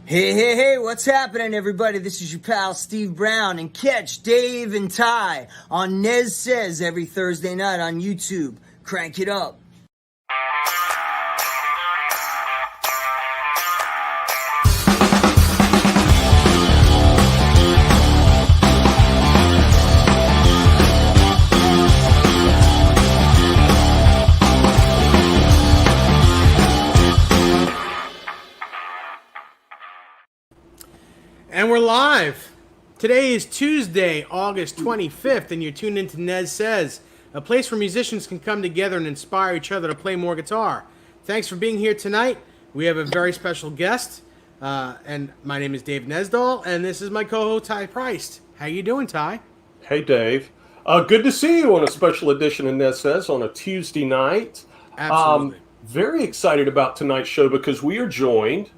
Hey, what's happening, everybody? This is your pal, Steve Brown, and catch Dave and Ty on NEZ SEZ every Thursday night on YouTube. Crank it up. And we're live. Today is Tuesday, August 25th, and you're tuned into NEZ SEZ, a place where musicians can come together and inspire each other to play more guitar. Thanks for being here tonight. We have a very special guest, and my name is Dave Nesdahl, and this is my co-host, Ty Price. How you doing, Ty? Hey, Dave. Good to see you on a special edition of NEZ SEZ on a Tuesday night. Absolutely. Very excited about tonight's show because we are joined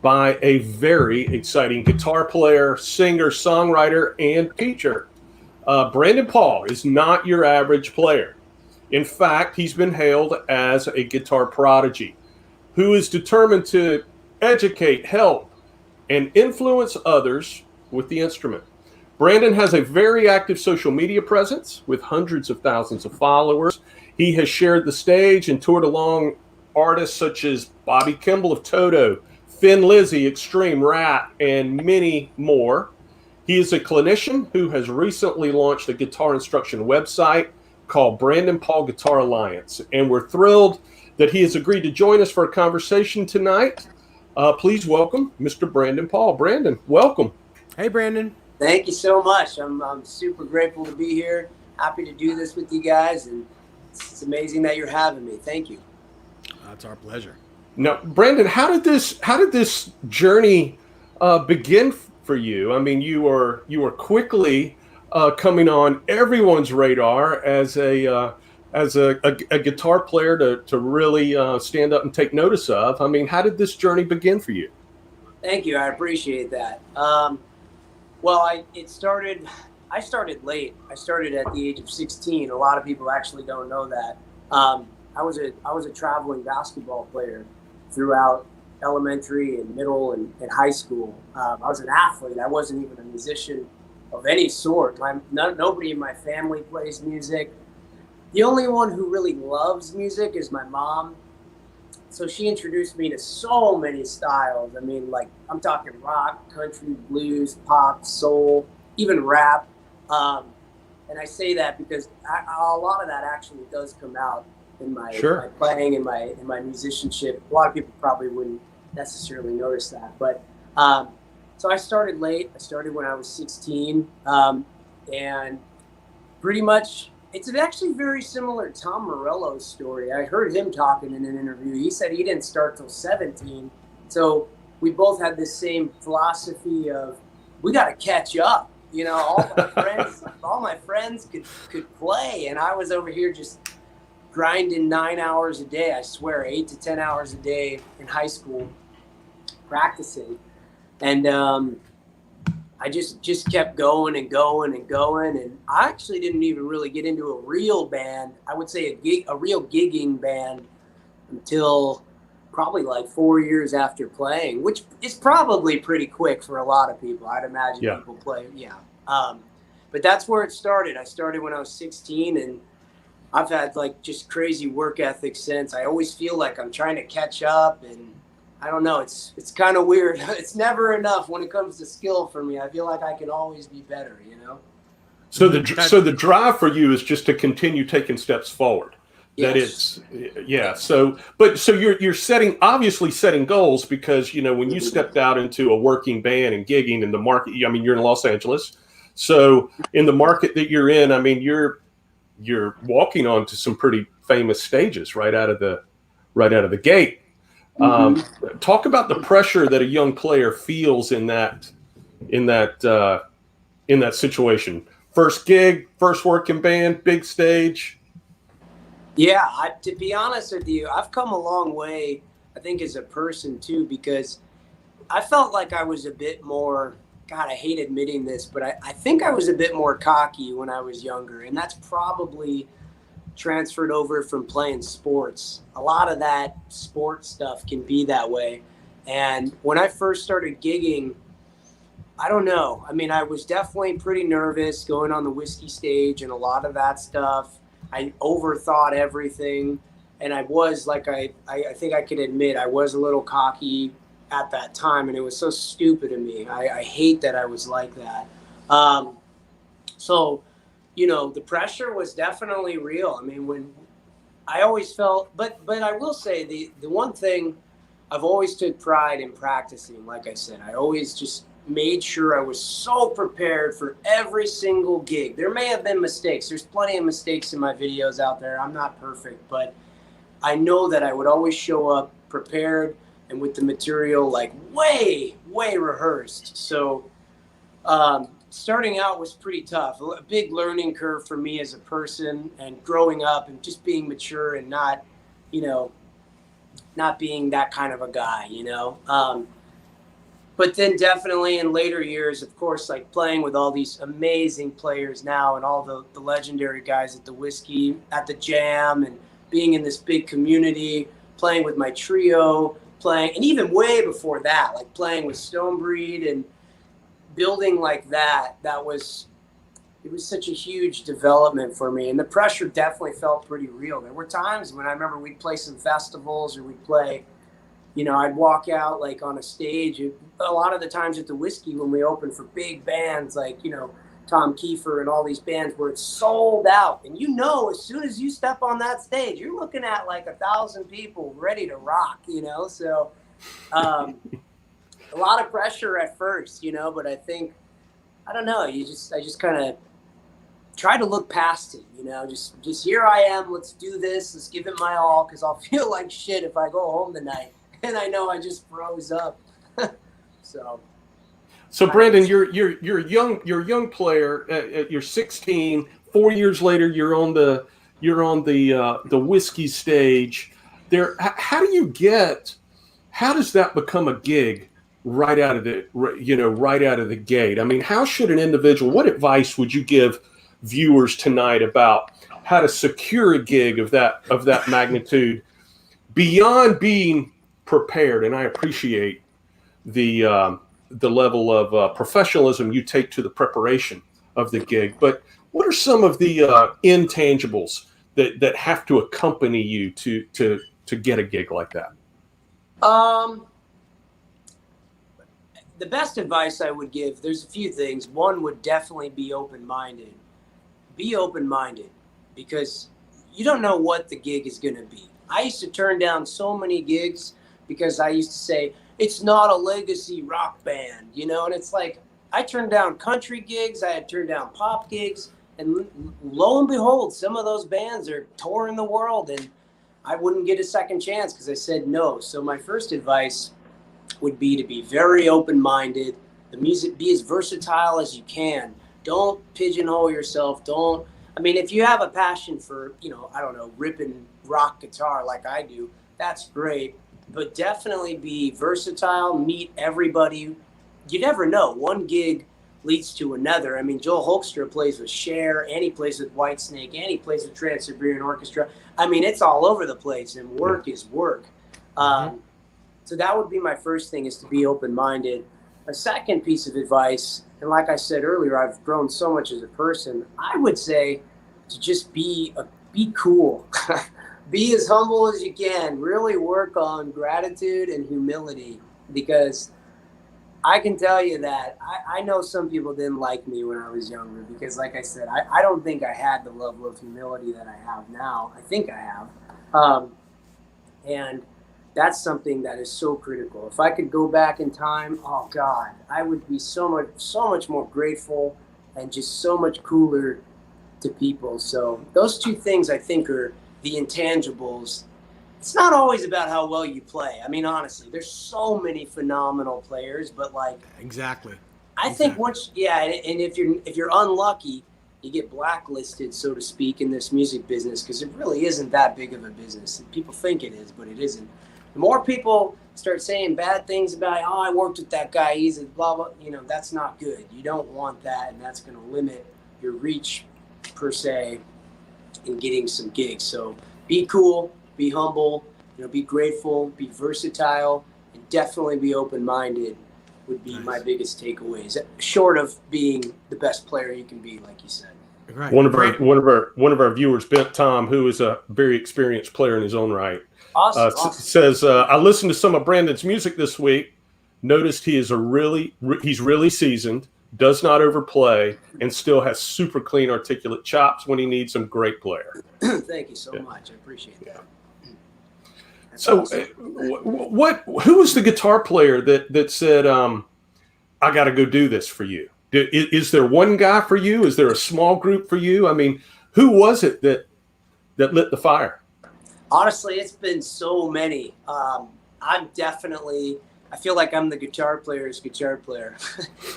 by a very exciting guitar player, singer, songwriter, and teacher. Brandon Paul is not your average player. In fact, he's been hailed as a guitar prodigy who is determined to educate, help, and influence others with the instrument. Brandon has a very active social media presence with hundreds of thousands of followers. He has shared the stage and toured along artists such as Bobby Kimball of Toto, Thin Lizzy, Extreme Rat, and many more. He is a clinician who has recently launched a guitar instruction website called Brandon Paul Guitar Alliance, and we're thrilled that he has agreed to join us for a conversation tonight. Please welcome Mr. Brandon Paul. Brandon, welcome. Hey, Brandon. Thank you so much. I'm super grateful to be here. Happy to do this with you guys, and it's amazing that you're having me. Thank you. It's our pleasure. Now, Brandon, how did this journey begin for you? I mean, you were quickly coming on everyone's radar as a guitar player to really stand up and take notice of. I mean, how did this journey begin for you? Thank you. I appreciate that. Well, I started late. I started at the age of 16. A lot of people actually don't know that. I was a traveling basketball player throughout elementary and middle and high school. I was an athlete. I wasn't even a musician of any sort. Nobody in my family plays music. The only one who really loves music is my mom. So she introduced me to so many styles. I mean, like, I'm talking rock, country, blues, pop, soul, even rap. And I say that because a lot of that actually does come out in my playing and my musicianship. A lot of people probably wouldn't necessarily notice that, but so I started late. I started when I was 16, and pretty much it's actually very similar to Tom Morello's story. I heard him talking in an interview. He said he didn't start till 17, so we both had this same philosophy of we got to catch up. You know, all my friends could play, and I was over here just grinding 9 hours a day. I swear, 8 to 10 hours a day in high school practicing. And I just kept going and going and going. And I actually didn't even really get into a real band. I would say a real gigging band until probably like 4 years after playing, which is probably pretty quick for a lot of people. I'd imagine people play. Yeah. But that's where it started. I started when I was 16, and I've had like just crazy work ethic since. I always feel like I'm trying to catch up, and I don't know. It's kind of weird. It's never enough when it comes to skill for me. I feel like I can always be better, you know? So the drive for you is just to continue taking steps forward. Yes. So you're obviously setting goals because, you know, when you stepped out into a working band and gigging in the market, I mean, you're in Los Angeles. So in the market that you're in, I mean, you're walking onto some pretty famous stages right out of the gate. Talk about the pressure that a young player feels in that situation. First gig, first working band, big stage. Yeah, to be honest with you, I've come a long way, I think, as a person too, because I felt like I was a bit more, God, I hate admitting this, but I think I was a bit more cocky when I was younger, and that's probably transferred over from playing sports. A lot of that sports stuff can be that way. And when I first started gigging, I don't know. I mean, I was definitely pretty nervous going on the whiskey stage and a lot of that stuff. I overthought everything. And I was, like, I think I could admit, I was a little cocky at that time. And it was so stupid of me. I hate that I was like that. So, you know, the pressure was definitely real. I mean, when I always felt, but I will say the one thing I've always took pride in practicing, like I said, I always just made sure I was so prepared for every single gig. There may have been mistakes. There's plenty of mistakes in my videos out there. I'm not perfect, but I know that I would always show up prepared and with the material like way rehearsed. So starting out was pretty tough. A big learning curve for me as a person and growing up and just being mature and not, you know, not being that kind of a guy, you know. But then definitely in later years, of course, like playing with all these amazing players now and all the legendary guys at the Whiskey, at the Jam, and being in this big community, playing with my trio, playing, and even way before that, like playing with Stonebreed and building like that, it was such a huge development for me. And the pressure definitely felt pretty real. There were times when I remember we'd play some festivals or we'd play, you know, I'd walk out like on a stage. A lot of the times at the Whiskey when we opened for big bands like, you know, Tom Kiefer and all these bands where it's sold out. And you know, as soon as you step on that stage, you're looking at like 1,000 people ready to rock, you know? So a lot of pressure at first, you know, but I think, I don't know, I just kind of try to look past it, you know, just here I am, let's do this, let's give it my all, because I'll feel like shit if I go home tonight and I know I just froze up. So Brandon, you're a young player. You're 16. 4 years later, you're on the Whiskey stage. How does that become a gig right out of the gate? I mean, how should an individual? What advice would you give viewers tonight about how to secure a gig of that magnitude beyond being prepared? And I appreciate the level of professionalism you take to the preparation of the gig. But what are some of the intangibles that have to accompany you to get a gig like that? The best advice I would give, there's a few things. One would definitely be open-minded. Be open-minded because you don't know what the gig is going to be. I used to turn down so many gigs because I used to say, it's not a legacy rock band, you know? And it's like, I turned down country gigs, I had turned down pop gigs, and lo and behold, some of those bands are touring the world, and I wouldn't get a second chance because I said no. So my first advice would be to be very open-minded. The music, be as versatile as you can. Don't pigeonhole yourself. If you have a passion for, you know, I don't know, ripping rock guitar like I do, that's great. But definitely be versatile, meet everybody. You never know. One gig leads to another. I mean, Joel Hoekstra plays with Cher, and he plays with Whitesnake, and he plays with Trans-Siberian Orchestra. I mean, it's all over the place, and work is work. So that would be my first thing, is to be open-minded. A second piece of advice, and like I said earlier, I've grown so much as a person. I would say to just be cool. Be as humble as you can. Really work on gratitude and humility, because I can tell you that I know some people didn't like me when I was younger because, like I said, I don't think I had the level of humility that I have now. I think I have. And that's something that is so critical. If I could go back in time, oh God, I would be so much more grateful and just so much cooler to people. So those two things I think are the intangibles. It's not always about how well you play. I mean, honestly, there's so many phenomenal players, but like, Exactly. I think once, and if you're unlucky, you get blacklisted, so to speak, in this music business, because it really isn't that big of a business. People think it is, but it isn't. The more people start saying bad things about, oh, I worked with that guy, he's a blah, blah, you know, that's not good. You don't want that, and that's going to limit your reach, per se, in getting some gigs. So be cool, be humble, you know, be grateful, be versatile, and definitely be open-minded would be my biggest takeaways, short of being the best player you can be, like you said. Right. One of our viewers, Bent Tom, who is a very experienced player in his own right, Awesome. says, I listened to some of Brandon's music this week, noticed he's really seasoned, does not overplay, and still has super clean, articulate chops when he needs them. Great player. Thank you so much. I appreciate that. So, awesome. Who was the guitar player that said, I got to go do this for you? Is there one guy for you? Is there a small group for you? I mean, who was it that lit the fire? Honestly, it's been so many. I feel like I'm the guitar player's guitar player.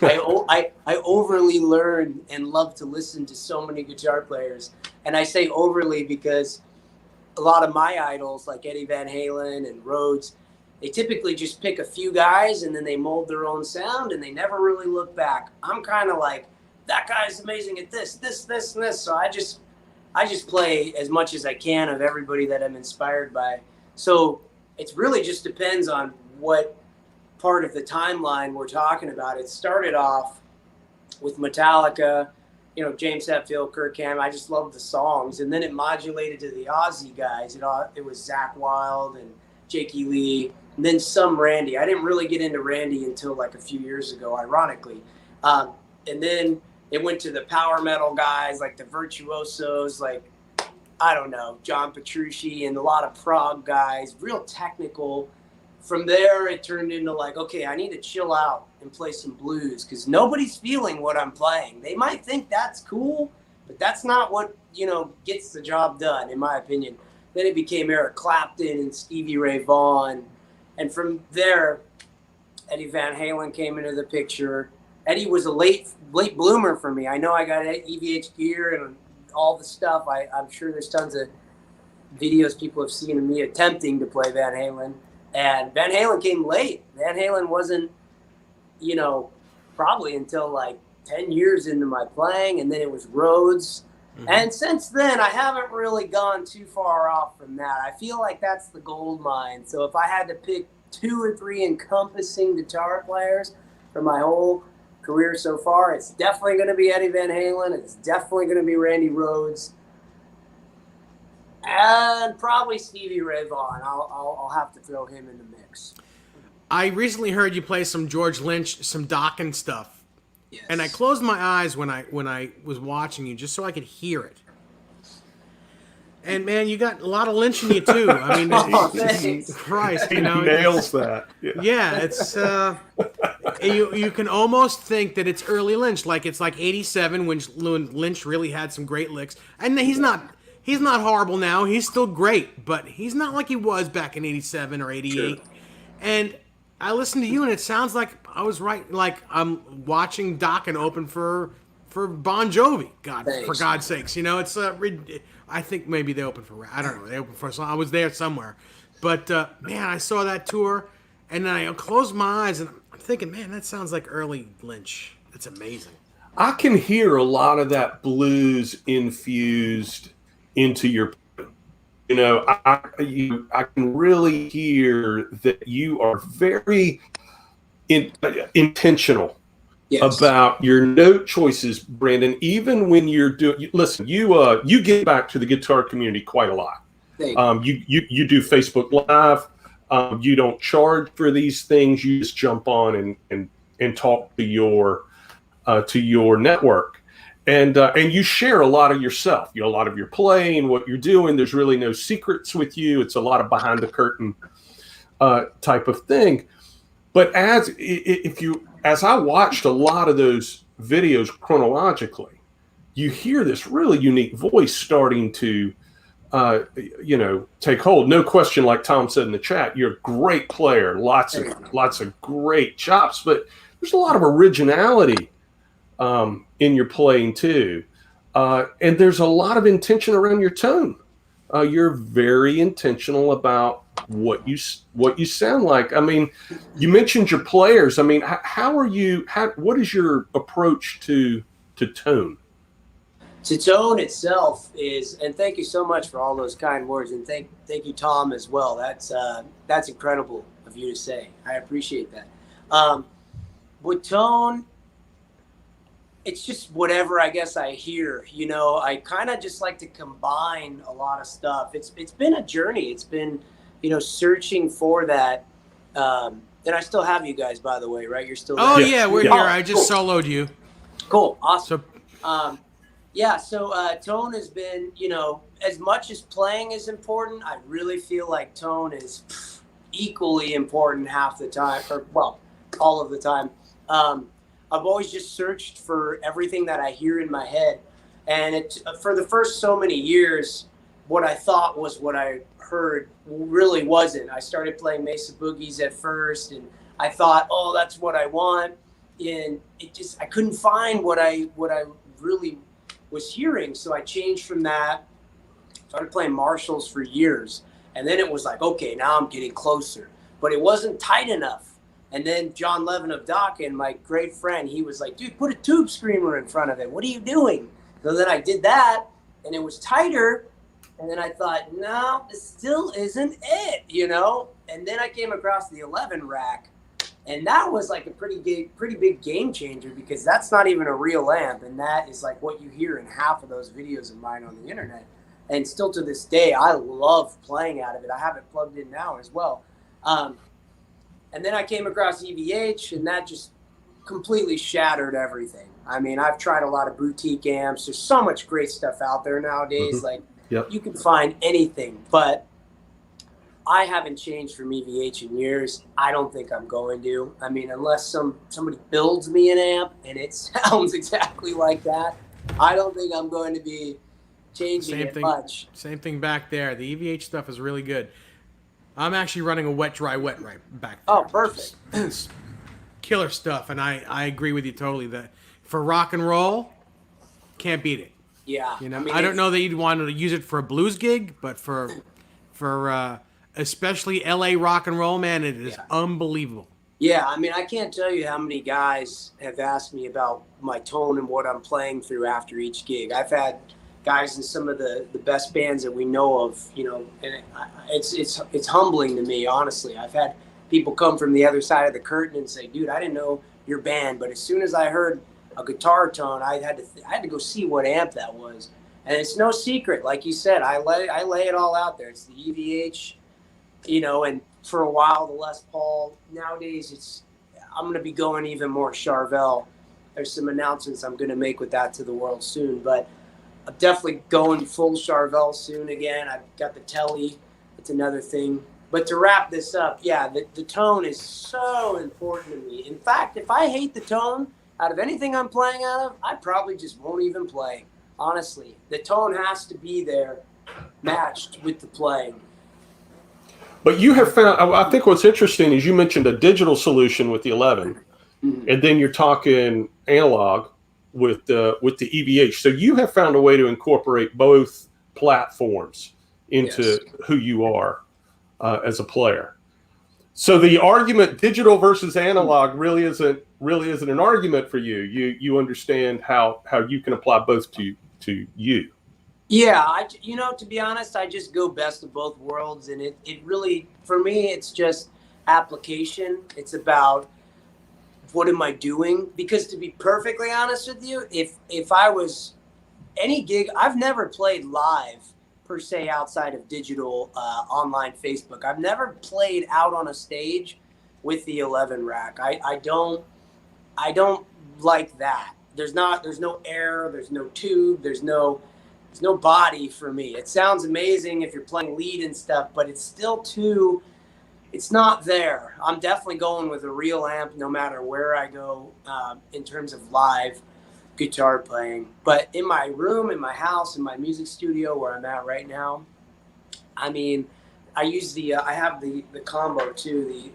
I overly learn and love to listen to so many guitar players. And I say overly because a lot of my idols, like Eddie Van Halen and Rhodes, they typically just pick a few guys and then they mold their own sound and they never really look back. I'm kind of like, that guy's amazing at this, and this. So I just play as much as I can of everybody that I'm inspired by. So it really just depends on what part of the timeline we're talking about. It started off with Metallica, James Hetfield, Kirk Hammett. I just loved the songs. And then it modulated to the Aussie guys. It was Zakk Wylde and Jakey Lee, and then some Randy. I didn't really get into Randy until like a few years ago, ironically. And then it went to the power metal guys, like the virtuosos, like, I don't know, John Petrucci and a lot of prog guys, real technical. From there, it turned into like, okay, I need to chill out and play some blues because nobody's feeling what I'm playing. They might think that's cool, but that's not what, gets the job done, in my opinion. Then it became Eric Clapton and Stevie Ray Vaughan. And from there, Eddie Van Halen came into the picture. Eddie was a late bloomer for me. I know I got EVH gear and all the stuff. I'm sure there's tons of videos people have seen of me attempting to play Van Halen. And Van Halen came late. Van Halen wasn't, probably until like 10 years into my playing. And then it was Rhodes. Mm-hmm. And since then, I haven't really gone too far off from that. I feel like that's the gold mine. So if I had to pick 2 or 3 encompassing guitar players for my whole career so far, it's definitely going to be Eddie Van Halen. It's definitely going to be Randy Rhodes. And probably Stevie Ray Vaughan. I'll have to throw him in the mix. I recently heard you play some George Lynch, some Dokken stuff. Yes. And I closed my eyes when I was watching you just so I could hear it. And man, you got a lot of Lynch in you too. I mean, Christ, he nails that. Yeah, it's you can almost think that it's early Lynch, like it's like '87 when Lynch really had some great licks. And he's not horrible now. He's still great, but he's not like he was back in '87 or '88. Sure. And I listened to you, and it sounds like I was right. Like I'm watching Dokken open for Bon Jovi. Thanks. For God's sakes, it's I think maybe they opened for. I don't know. They opened for. I was there somewhere, but man, I saw that tour, and then I closed my eyes, and I'm thinking, man, that sounds like early Lynch. It's amazing. I can hear a lot of that blues infused into your. I can really hear that you are very intentional about your note choices, Brandon. Even when you're doing, listen, you get back to the guitar community quite a lot. You do Facebook Live. You don't charge for these things. You just jump on and talk to your network. And you share a lot of yourself, a lot of your playing, what you're doing. There's really no secrets with you. It's a lot of behind the curtain type of thing. But as I watched a lot of those videos chronologically, you hear this really unique voice starting to, take hold. No question, like Tom said in the chat, you're a great player, lots of great chops, but there's a lot of originality in your playing too, and there's a lot of intention around your tone. You're very intentional about what you sound like. I mean, you mentioned your players. I mean, what is your approach to tone? To tone itself is, and thank you so much for all those kind words, and thank you, Tom, as well. That's incredible of you to say. I appreciate that. With tone, it's just whatever I guess I hear. You know, I kind of just like to combine a lot of stuff. It's been a journey. It's been, you know, searching for that. And I still have you guys, by the way, right? You're still there? Oh, Yeah. yeah, we're Yeah. here. I just soloed you. Cool. Awesome. So, Yeah, so tone has been, you know, as much as playing is important, I really feel like tone is equally important half the time, or, well, all of the time. I've always just searched for everything that I hear in my head. And for the first so many years, what I thought was what I heard really wasn't. I started playing Mesa Boogies at first, and I thought, oh, that's what I want. And I couldn't find what I really was hearing. So I changed from that, started playing Marshalls for years. And then it was like, okay, now I'm getting closer. But it wasn't tight enough. And then John Levin of Dokken, my great friend, he was like, dude, put a tube screamer in front of it. What are you doing? So then I did that, and it was tighter. And then I thought, no, this still isn't it, you know? And then I came across the 11 rack. And that was like a pretty big game changer, because that's not even a real amp. And that is like what you hear in half of those videos of mine on the internet. And still to this day, I love playing out of it. I have it plugged in now as well. And then I came across EVH, and that just completely shattered everything. I mean, I've tried a lot of boutique amps. There's so much great stuff out there nowadays. Mm-hmm. Like, Yep. you can find anything, but I haven't changed from EVH in years. I don't think I'm going to. I mean, unless somebody builds me an amp and it sounds exactly like that, I don't think I'm going to be changing much. Same thing back there. The EVH stuff is really good. I'm actually running a wet, dry, wet right back there. Oh, perfect. It's killer stuff, and I agree with you totally that for rock and roll, can't beat it. Yeah. You know, I mean, I don't know that you'd want to use it for a blues gig, but for especially LA rock and roll, man, it is unbelievable. Yeah, I mean, I can't tell you how many guys have asked me about my tone and what I'm playing through after each gig. I've had guys in some of the best bands that we know of, you know, and it's humbling to me, honestly. I've had people come from the other side of the curtain and say, dude, I didn't know your band, but as soon as I heard a guitar tone, I had to go see what amp that was. And it's no secret, like you said, I lay it all out there. It's the EVH, you know, and for a while the Les Paul. Nowadays I'm going to be going even more Charvel. There's some announcements I'm going to make with that to the world soon, but I'm definitely going full Charvel soon again. I've got the Telly. It's another thing. But to wrap this up, yeah, the tone is so important to me. In fact, if I hate the tone out of anything I'm playing out of, I probably just won't even play. Honestly, the tone has to be there, matched with the playing. But you have found, I think what's interesting is you mentioned a digital solution with the 11, and then you're talking analog with the EVH. So you have found a way to incorporate both platforms into who you are as a player. So the argument, digital versus analog, really isn't an argument for you. You understand how you can apply both to you. Yeah, to be honest, I just go best of both worlds, and it really, for me, it's just application. It's about what am I doing? Because to be perfectly honest with you, if I was any gig, I've never played live per se outside of digital online Facebook. I've never played out on a stage with the 11 rack. I don't like that. There's no air, there's no tube, there's no body for me. It sounds amazing if you're playing lead and stuff, but it's still it's not there. I'm definitely going with a real amp no matter where I go in terms of live guitar playing. But in my room, in my house, in my music studio where I'm at right now, I mean, I use I have the combo too,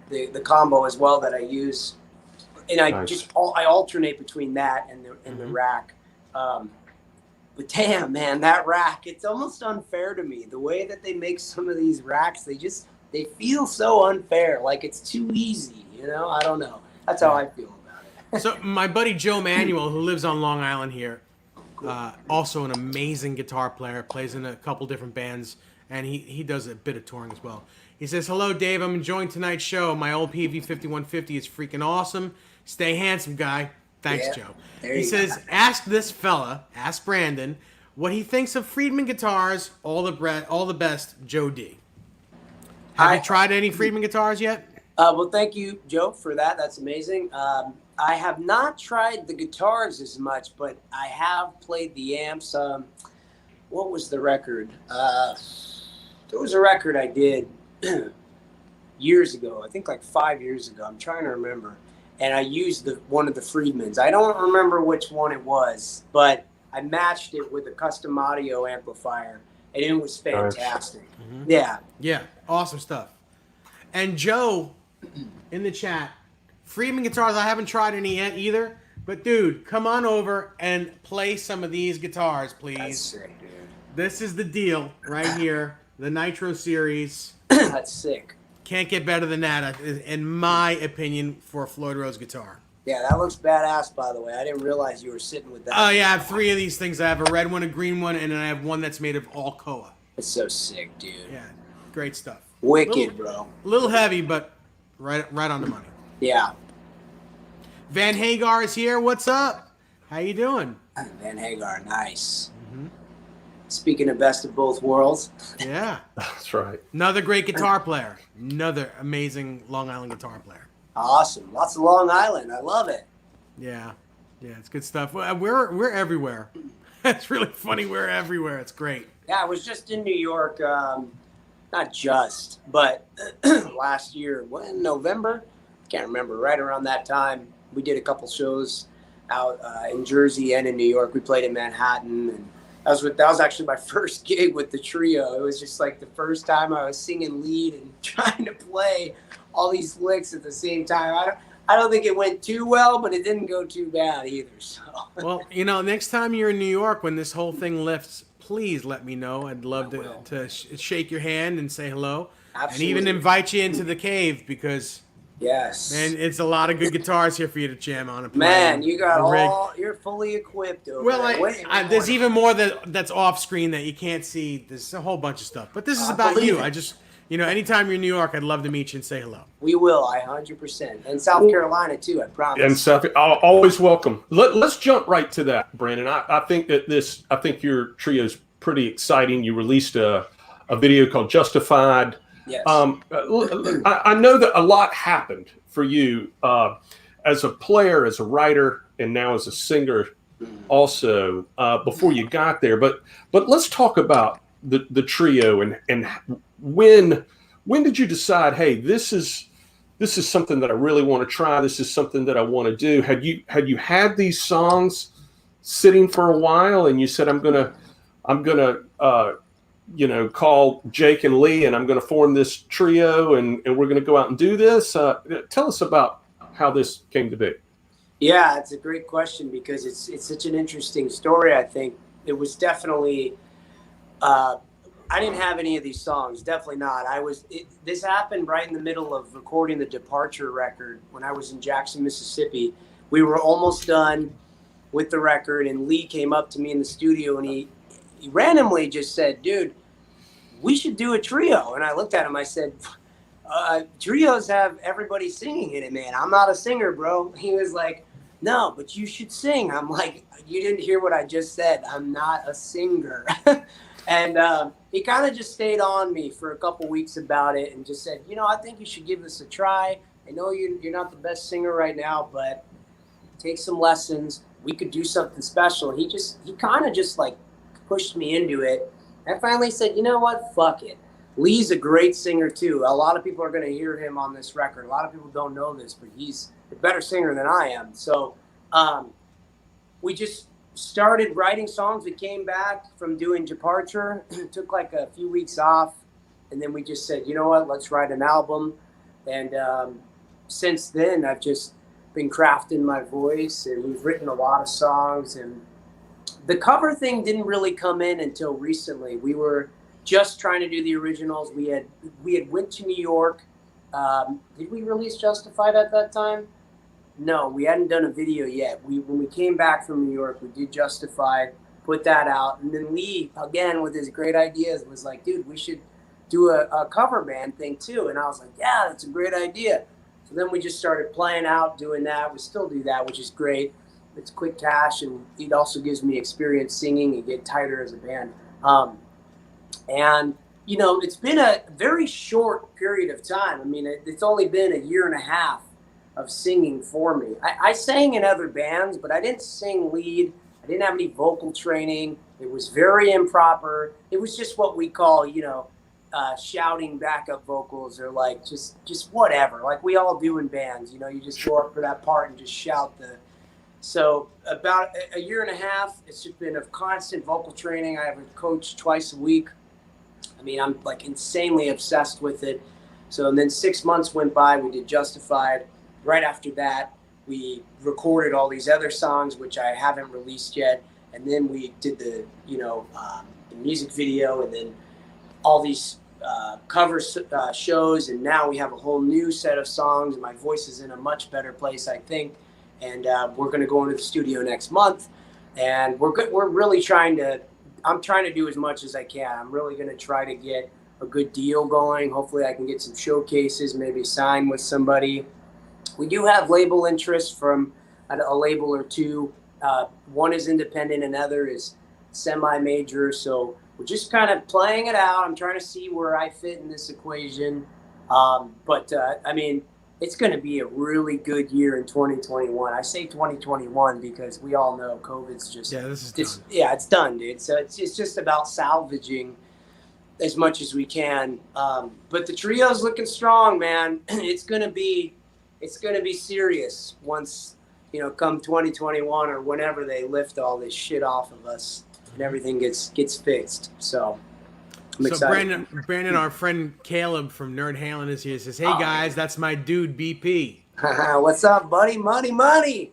the combo as well that I use. And I alternate between that and the rack. But damn, man, that rack, it's almost unfair to me. The way that they make some of these racks, they feel so unfair. Like it's too easy, you know? I don't know. That's how I feel about it. So my buddy Joe Manuel, who lives on Long Island here, also an amazing guitar player, plays in a couple different bands and he does a bit of touring as well. He says, "Hello, Dave. I'm enjoying tonight's show. My old PV 5150 is freaking awesome. Stay handsome, guy." Thanks, Joe. He says, "Ask this fella, ask Brandon, what he thinks of Friedman guitars. All the best, Joe D." Have you tried any Friedman guitars yet? Well, thank you, Joe, for that. That's amazing. I have not tried the guitars as much, but I have played the amps. What was the record? There was a record I did years ago. I think like 5 years ago. I'm trying to remember. And I used one of the Friedmans. I don't remember which one it was, but I matched it with a custom audio amplifier, and it was fantastic. Mm-hmm. Yeah. Yeah, awesome stuff. And Joe, in the chat, Friedman guitars, I haven't tried any yet either, but dude, come on over and play some of these guitars, please. That's sick, dude. This is the deal right here, the Nitro Series. That's sick. Can't get better than that, in my opinion, for a Floyd Rose guitar. Yeah, that looks badass, by the way. I didn't realize you were sitting with that. Oh, yeah, I have 3 of these things. I have a red one, a green one, and then I have one that's made of all koa. It's so sick, dude. Yeah, great stuff. Wicked, bro. A little heavy, but right on the money. Yeah. Van Hagar is here. What's up? How you doing? Van Hagar, nice. Mm-hmm. Speaking of best of both worlds. Yeah. That's right. Another great guitar player. Another amazing Long Island guitar player. Awesome. Lots of Long Island. I love it. Yeah. Yeah, it's good stuff. We're everywhere. It's really funny. We're everywhere. It's great. Yeah, I was just in New York, not just, but last year, in November? Can't remember. Right around that time, we did a couple shows out in Jersey and in New York. We played in Manhattan, and that was actually my first gig with the trio. It was just like the first time I was singing lead and trying to play all these licks at the same time. I don't think it went too well, but it didn't go too bad either. So. Well, next time you're in New York when this whole thing lifts, please let me know. I'd love to shake your hand and say hello. Absolutely. And even invite you into the cave because, yes, man, it's a lot of good guitars here for you to jam on and play. Man, you got you're fully equipped over there. There's even more that's off screen that you can't see. There's a whole bunch of stuff. But this is about you. I just, anytime you're in New York, I'd love to meet you and say hello. We will, 100%. And South Carolina, too, I promise. And always welcome. Let's jump right to that, Brandon. I think your trio is pretty exciting. You released a video called Justified. Yes. I know that a lot happened for you as a player, as a writer, and now as a singer also before you got there. But let's talk about the trio and when did you decide, hey, this is something that I really want to try. This is something that I want to do. Had you had these songs sitting for a while and you said, I'm gonna call Jake and Lee and I'm going to form this trio and we're going to go out and do this. Tell us about how this came to be. Yeah, it's a great question because it's such an interesting story. I think it was definitely, I didn't have any of these songs. Definitely not. This happened right in the middle of recording the Departure record when I was in Jackson, Mississippi. We were almost done with the record and Lee came up to me in the studio and he randomly just said, dude, we should do a trio. And I looked at him, I said, trios have everybody singing in it, man. I'm not a singer, bro. He was like, no, but you should sing. I'm like, you didn't hear what I just said. I'm not a singer. And he kind of just stayed on me for a couple weeks about it and just said, I think you should give this a try. I know you're not the best singer right now, but take some lessons. We could do something special. And he kind of just like pushed me into it. I finally said, you know what? Fuck it. Lee's a great singer too. A lot of people are going to hear him on this record. A lot of people don't know this, but he's a better singer than I am. So we just started writing songs. We came back from doing Departure, took like a few weeks off, and then we just said, you know what? Let's write an album. And since then, I've just been crafting my voice, and we've written a lot of songs. And the cover thing didn't really come in until recently. We were just trying to do the originals. We had went to New York. Did we release Justified at that time? No, we hadn't done a video yet. When we came back from New York, we did Justified, put that out. And then Lee, again, with his great ideas, was like, dude, we should do a cover band thing too. And I was like, yeah, that's a great idea. So then we just started playing out, doing that. We still do that, which is great. It's quick cash, and it also gives me experience singing and get tighter as a band. And, you know, it's been a very short period of time. I mean, it's only been a year and a half of singing for me. I sang in other bands, but I didn't sing lead. I didn't have any vocal training. It was very improper. It was just what we call, you know, shouting backup vocals, or like just whatever, like we all do in bands. You know, you just go up for that part and just shout the. So about a year and a half, it's just been of constant vocal training. I have a coach twice a week. I mean, I'm like insanely obsessed with it. So, and then 6 months went by. We did Justified. Right after that, we recorded all these other songs, which I haven't released yet. And then we did the, you know, the music video, and then all these cover shows. And now we have a whole new set of songs, and my voice is in a much better place, I think. And we're going to go into the studio next month. And we're really I'm trying to do as much as I can. I'm really going to try to get a good deal going. Hopefully I can get some showcases, maybe sign with somebody. We do have label interest from a label or two. One is independent, another is semi-major. So we're just kind of playing it out. I'm trying to see where I fit in this equation. But I mean, it's going to be a really good year in 2021. I say 2021 because we all know COVID's just done. Yeah, it's done, dude. So it's just about salvaging as much as we can. But the trio's looking strong, man. It's going to be serious once, you know, come 2021 or whenever they lift all this shit off of us and everything gets fixed. So I'm excited. Brandon, our friend Caleb from Nerd Halen is here. He says, hey guys, that's my dude BP. What's up, buddy? Money.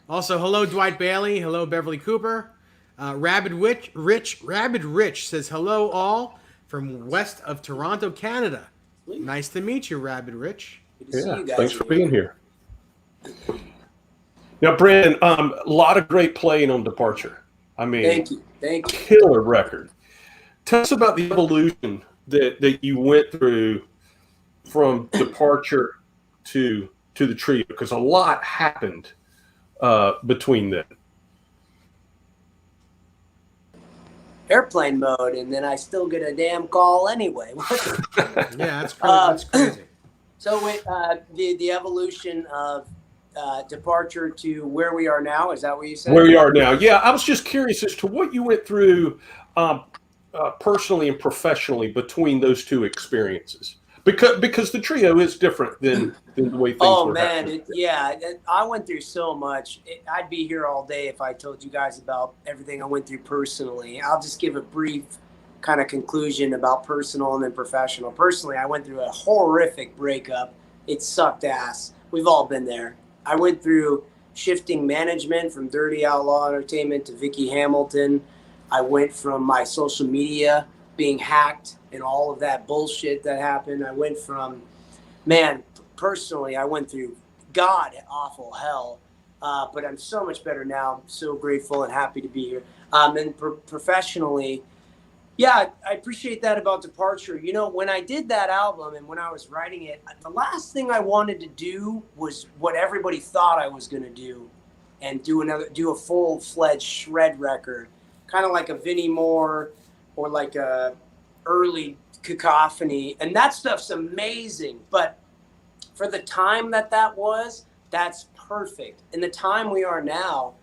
Also, hello Dwight Bailey. Hello Beverly Cooper. Rabid Rich says hello all from west of Toronto, Canada. Nice to meet you, Rabid Rich. Good to see you guys. Thanks for being here. Now, Brandon, a lot of great playing on Departure. I mean, thank you. Killer record. Tell us about the evolution that you went through from Departure to the trio, because a lot happened between them. Airplane mode, and then I still get a damn call anyway. Yeah, that's crazy. So with the evolution of Departure to where we are now, is that what you said? Where we are now, yeah. I was just curious as to what you went through personally and professionally between those two experiences, because the trio is different than the way things were happening. I went through so much. I'd be here all day if I told you guys about everything I went through personally. I'll just give a brief kind of conclusion about personal and then professional. Personally, I went through a horrific breakup. It sucked ass. We've all been there. I went through shifting management from Dirty Outlaw Entertainment to Vicky Hamilton. I went from my social media being hacked and all of that bullshit that happened. I went from, personally, I went through god-awful hell. But I'm so much better now. I'm so grateful and happy to be here. And professionally, yeah, I appreciate that about Departure. You know, when I did that album and when I was writing it, the last thing I wanted to do was what everybody thought I was going to do, and do a full-fledged shred record, kind of like a Vinnie Moore or like a early Cacophony. And that stuff's amazing. But for the time that was, that's perfect. In the time we are now,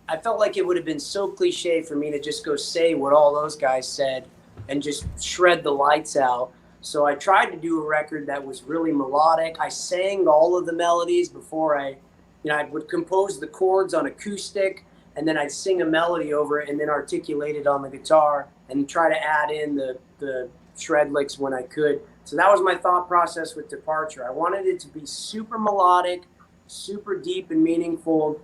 I felt like it would have been so cliche for me to just go say what all those guys said and just shred the lights out. So I tried to do a record that was really melodic. I sang all of the melodies before I would compose the chords on acoustic, and then I'd sing a melody over it and then articulate it on the guitar and try to add in the shred licks when I could. So that was my thought process with Departure. I wanted it to be super melodic, super deep and meaningful,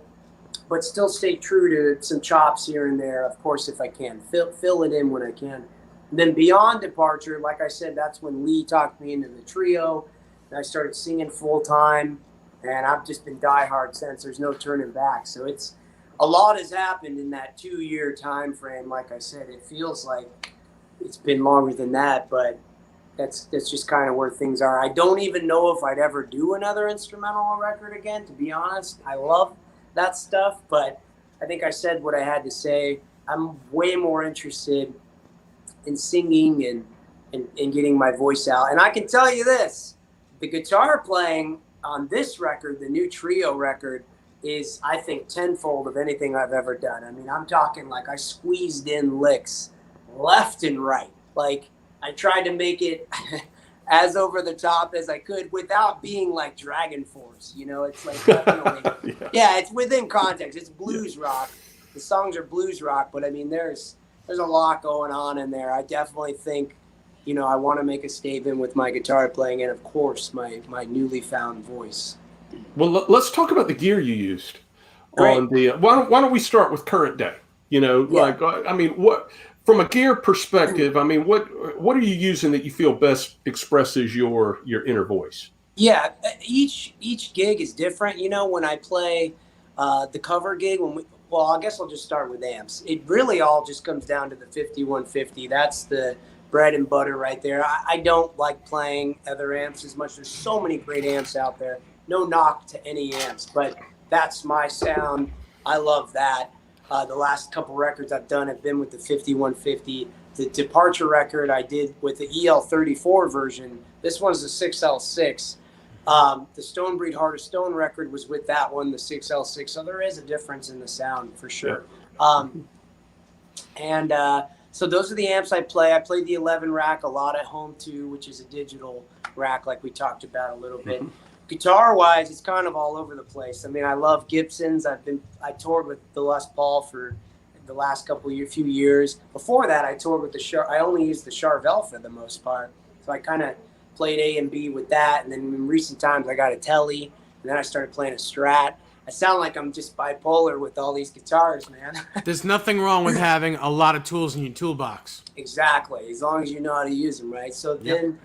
but still stay true to some chops here and there, of course, if I can. Fill it in when I can. And then beyond Departure, like I said, that's when Lee talked me into the trio, and I started singing full time, and I've just been diehard since. There's no turning back. So a lot has happened in that 2-year time frame. Like I said, it feels like it's been longer than that, but that's just kind of where things are. I don't even know if I'd ever do another instrumental record again, to be honest. I love that stuff, but I think I said what I had to say. I'm way more interested in singing and getting my voice out. And I can tell you this, the guitar playing on this record, the new trio record, is, I think, tenfold of anything I've ever done. I mean, I'm talking like I squeezed in licks left and right. Like, I tried to make it as over the top as I could without being like Dragon Force. You know, it's like definitely, yeah, it's within context. It's blues rock. The songs are blues rock, but I mean, there's a lot going on in there. I definitely think, you know, I want to make a statement with my guitar playing and, of course, my newly found voice. Well, let's talk about the gear you used Great. on the. Why don't we start with current day? You know, like I mean, what from a gear perspective? I mean, what are you using that you feel best expresses your inner voice? Yeah, each gig is different. You know, when I play the cover gig, well, I guess I'll just start with amps. It really all just comes down to the 5150. That's the bread and butter right there. I don't like playing other amps as much. There's so many great amps out there. No knock to any amps, but that's my sound. I love that. The last couple records I've done have been with the 5150. The Departure record I did with the EL34 version. This one's the 6L6. The Stonebreed Heart of Stone record was with that one, the 6L6. So there is a difference in the sound for sure. So those are the amps I play. I play the 11 rack a lot at home too, which is a digital rack like we talked about a little bit. Guitar wise, it's kind of all over the place. I mean, I love Gibsons. I toured with the Les Paul for the last few years. Before that, I toured with I only used the Charvel for the most part. So I kind of played A and B with that. And then in recent times, I got a Tele, and then I started playing a Strat. I sound like I'm just bipolar with all these guitars, man. There's nothing wrong with having a lot of tools in your toolbox. Exactly, as long as you know how to use them, right? So then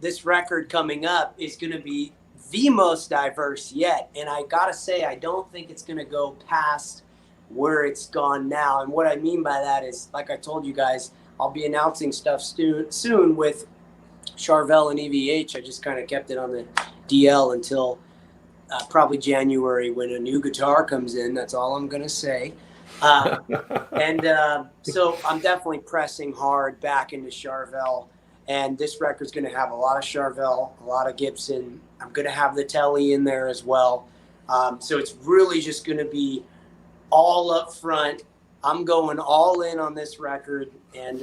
this record coming up is going to be the most diverse yet. And I got to say, I don't think it's going to go past where it's gone now. And what I mean by that is, like I told you guys, I'll be announcing stuff soon with Charvel and EVH. I just kind of kept it on the DL until probably January when a new guitar comes in. That's all I'm going to say. So I'm definitely pressing hard back into Charvel. And this record's going to have a lot of Charvel, a lot of Gibson. I'm going to have the Tele in there as well. So it's really just going to be all up front. I'm going all in on this record, and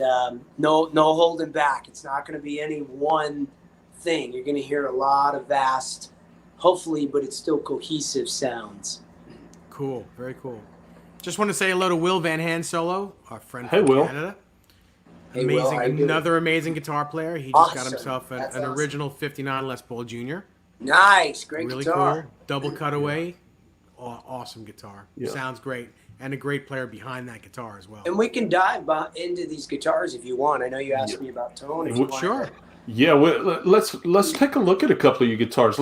no holding back. It's not going to be any one thing. You're going to hear a lot of vast, hopefully, but it's still cohesive sounds. Cool, very cool. Just want to say hello to Will Van Hand Solo, our friend from Canada. Hey, amazing, Will, another amazing guitar player. He just got himself an original 59 Les Paul Jr. Nice, great really guitar. Cool. Double cutaway, awesome guitar. Yeah. Sounds great, and a great player behind that guitar as well. And we can dive into these guitars if you want. I know you asked me about tone. Sure. Yeah, let's take a look at a couple of your guitars.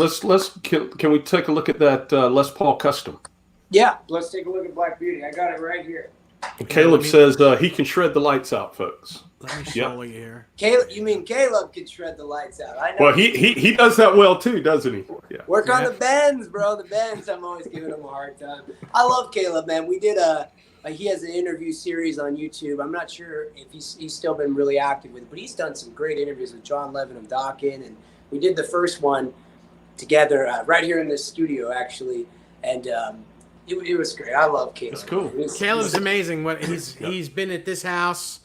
Can we take a look at that Les Paul Custom? Yeah, let's take a look at Black Beauty. I got it right here. And Caleb says he can shred the lights out, folks. Let me show you here. Caleb, you mean Caleb can shred the lights out? I know. Well, he does that well too, doesn't he? Yeah. Work on the bends, bro. The bends. I'm always giving him a hard time. I love Caleb, man. We did he has an interview series on YouTube. I'm not sure if he's still been really active with it, but he's done some great interviews with John Levin of Dokken, and we did the first one together right here in this studio, actually, and it was great. I love Caleb. That's cool. Caleb's amazing. He's been at this house.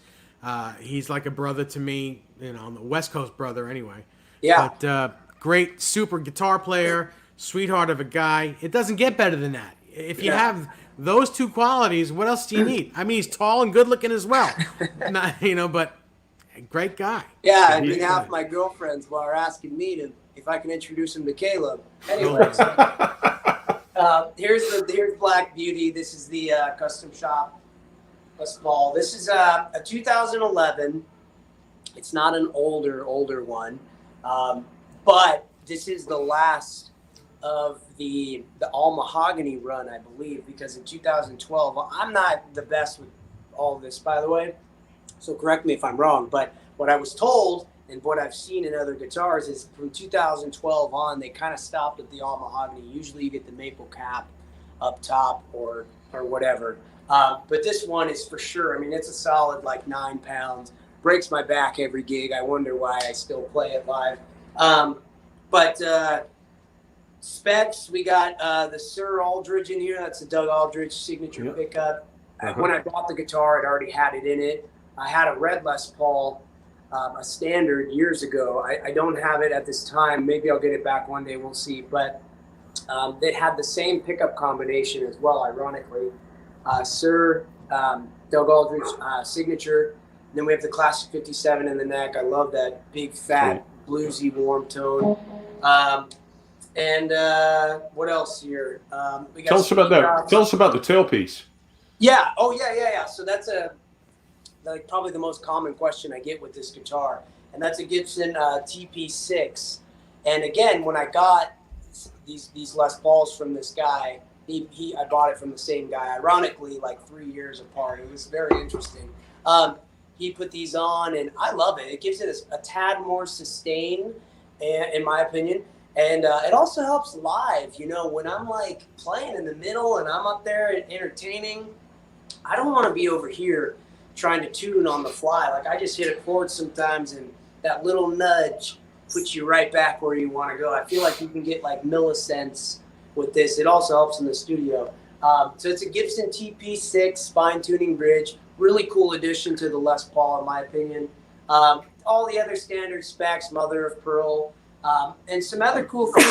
He's like a brother to me, on the West Coast brother anyway. Yeah. But great, super guitar player, sweetheart of a guy. It doesn't get better than that. If you have those two qualities, what else do you need? I mean, he's tall and good looking as well. But a great guy. Yeah, I mean, half my girlfriends are asking me if I can introduce him to Caleb. Anyway. Here's Black Beauty. This is the custom shop Les Paul. This is a 2011. It's not an older one, but this is the last of the all mahogany run, I believe, because in 2012, I'm not the best with all of this, by the way, so correct me if I'm wrong, but what I was told and what I've seen in other guitars is from 2012 on, they kind of stopped at the all mahogany. Usually you get the maple cap up top or whatever. But this one is for sure, I mean, it's a solid like 9 pounds. Breaks my back every gig. I wonder why I still play it live. But specs, we got the Sir Aldridge in here. That's a Doug Aldridge signature pickup. When I bought the guitar, it already had it in it. I had a red Les Paul, a standard years ago. I don't have it at this time. Maybe I'll get it back one day. We'll see. But it had the same pickup combination as well, ironically. Sir Doug Aldridge signature. And then we have the Classic 57 in the neck. I love that big, fat, bluesy, warm tone. And what else here? We got Tell us about that. Tell us about the tailpiece. Yeah. Oh, yeah. So that's like probably the most common question I get with this guitar, and that's a Gibson TP6. And again, when I got these Les Pauls from this guy, I bought it from the same guy. Ironically, like 3 years apart. It was very interesting. He put these on, and I love it. It gives it a tad more sustain, in my opinion. And it also helps live. You know, when I'm like playing in the middle and I'm up there and entertaining, I don't want to be over here trying to tune on the fly. Like I just hit a chord sometimes, and that little nudge puts you right back where you want to go. I feel like you can get like millicents with this. It also helps in the studio. So it's a Gibson TP6 spine tuning bridge. Really cool addition to the Les Paul, in my opinion. All the other standard specs, mother of pearl, and some other cool things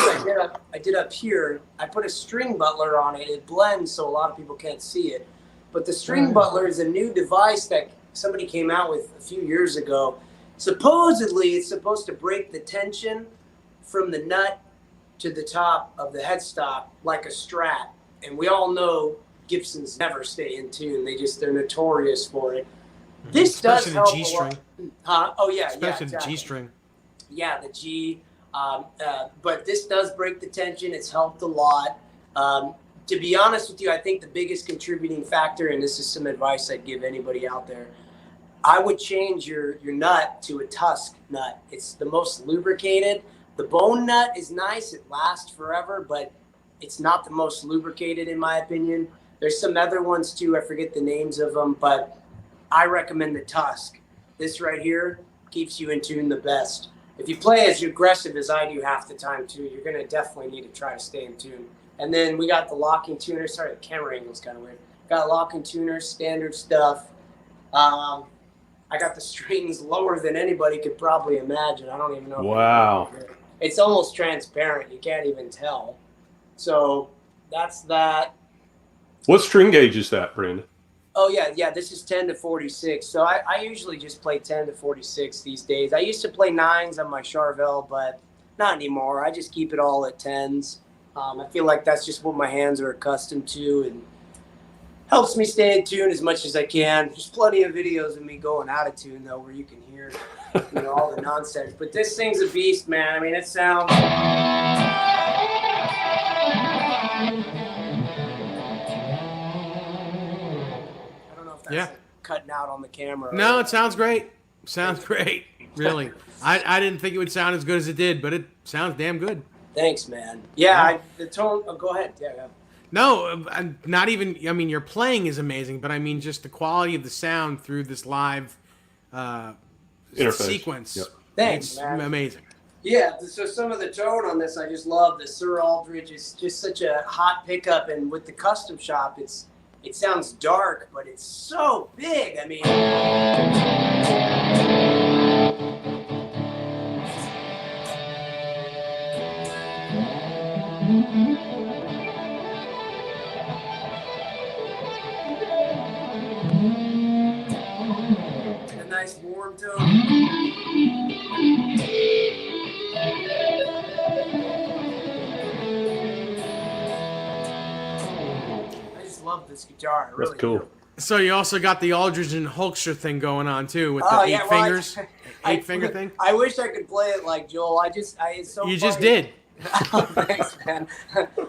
I did up here. I put a string butler on it. It blends so a lot of people can't see it. But the string butler is a new device that somebody came out with a few years ago. Supposedly, it's supposed to break the tension from the nut to the top of the headstock like a Strat. And we all know Gibsons never stay in tune. They're notorious for it. This especially does help the G string. Oh yeah, especially exactly. the G string. Yeah, the G. But this does break the tension. It's helped a lot. To be honest with you, I think the biggest contributing factor, and this is some advice I'd give anybody out there, I would change your nut to a Tusk nut. It's the most lubricated. The bone nut is nice. It lasts forever, but it's not the most lubricated in my opinion. There's some other ones too. I forget the names of them, but I recommend the Tusk. This right here keeps you in tune the best. If you play as aggressive as I do half the time too, you're going to definitely need to try to stay in tune. And then we got the locking tuner. Sorry, the camera angle is kind of weird. Got locking tuner, standard stuff. I got the strings lower than anybody could probably imagine. I don't even know. Wow. It's almost transparent. You can't even tell. So that's that. What string gauge is that, Brandon? Oh, yeah. This is 10 to 46. So I usually just play 10 to 46 these days. I used to play 9s on my Charvel, but not anymore. I just keep it all at 10s. I feel like that's just what my hands are accustomed to and helps me stay in tune as much as I can. There's plenty of videos of me going out of tune, though, where you can hear all the nonsense. But this thing's a beast, man. I mean, it sounds... cutting out on the camera. No, it sounds great. Sounds great. Really. I didn't think it would sound as good as it did, but it sounds damn good. Thanks, man. Yeah, the tone. Oh, go ahead. Yeah. No, not even. I mean, your playing is amazing, but I mean, just the quality of the sound through this live sequence. Yep. Thanks, it's man. Amazing. Yeah. So some of the tone on this, I just love. The Sir Aldridge is just such a hot pickup, and with the custom shop, it sounds dark, but it's so big. I mean. A nice warm tone. I just love this guitar. Really That's cool. do. So you also got the Aldridge and Hulkster thing going on too with the eight fingers, eight finger thing. I wish I could play it like Joel. It's so. You funny. just did. Thanks, man.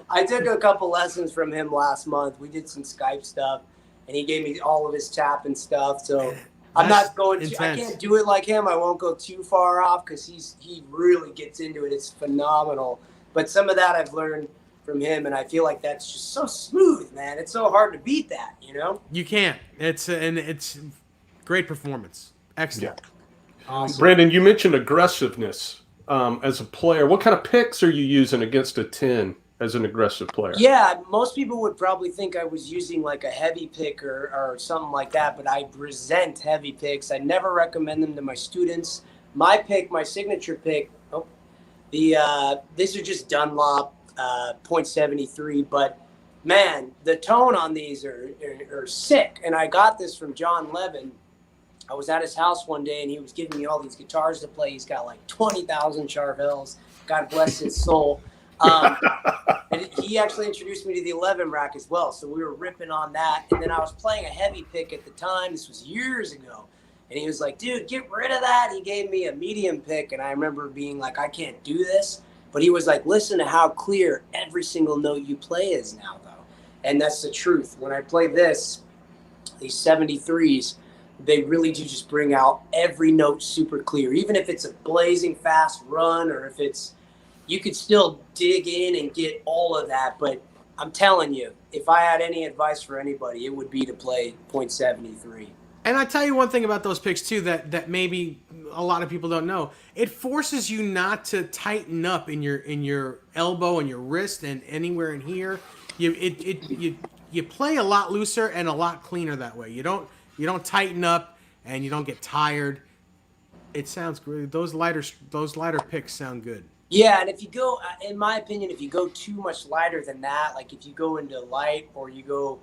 I took a couple lessons from him last month. We did some Skype stuff, and he gave me all of his tap and stuff. So I'm not going to. I can't do it like him. I won't go too far off because he really gets into it. It's phenomenal. But some of that I've learned from him, and I feel like that's just so smooth, man. It's so hard to beat that, you know. You can't. It's great performance. Excellent. Yeah. Awesome. Brandon, you mentioned aggressiveness. As a player, what kind of picks are you using against a 10 as an aggressive player? Yeah, most people would probably think I was using like a heavy pick or something like that, but I resent heavy picks. I never recommend them to my students. My pick, my signature pick, these are just Dunlop .73, but man, the tone on these are sick. And I got this from John Levin. I was at his house one day, and he was giving me all these guitars to play. He's got like 20,000 Charvels. God bless his soul. And he actually introduced me to the 11 rack as well. So we were ripping on that. And then I was playing a heavy pick at the time. This was years ago. And he was like, dude, get rid of that. He gave me a medium pick. And I remember being like, I can't do this. But he was like, listen to how clear every single note you play is now, though. And that's the truth. When I play these 73s, they really do just bring out every note super clear. Even if it's a blazing fast run, or if it's, you could still dig in and get all of that. But I'm telling you, if I had any advice for anybody, it would be to play .73. And I tell you one thing about those picks too that maybe a lot of people don't know. It forces you not to tighten up in your elbow and your wrist and anywhere in here. You play a lot looser and a lot cleaner that way. You don't tighten up and you don't get tired. It sounds great. Those lighter picks sound good. Yeah, and if you go, in my opinion, if you go too much lighter than that, like if you go into light or you go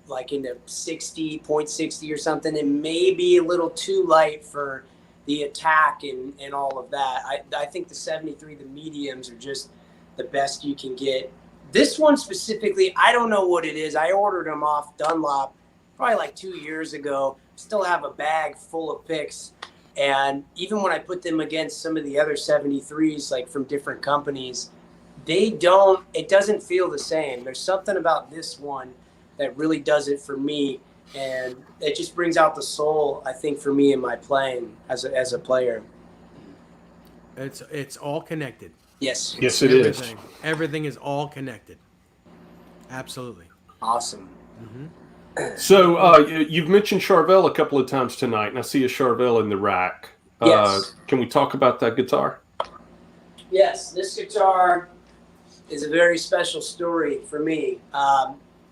like into 60 or something, it may be a little too light for the attack and all of that. I think the 73, the mediums are just the best you can get. This one specifically, I don't know what it is. I ordered them off Dunlop probably like 2 years ago. Still have a bag full of picks. And even when I put them against some of the other 73s, like from different companies, it doesn't feel the same. There's something about this one that really does it for me. And it just brings out the soul, I think, for me in my playing as a player. It's all connected. Yes. Yes, it is. Everything is all connected. Absolutely. Awesome. Mm-hmm. So you've mentioned Charvel a couple of times tonight, and I see a Charvel in the rack. Yes. Can we talk about that guitar? Yes, this guitar is a very special story for me.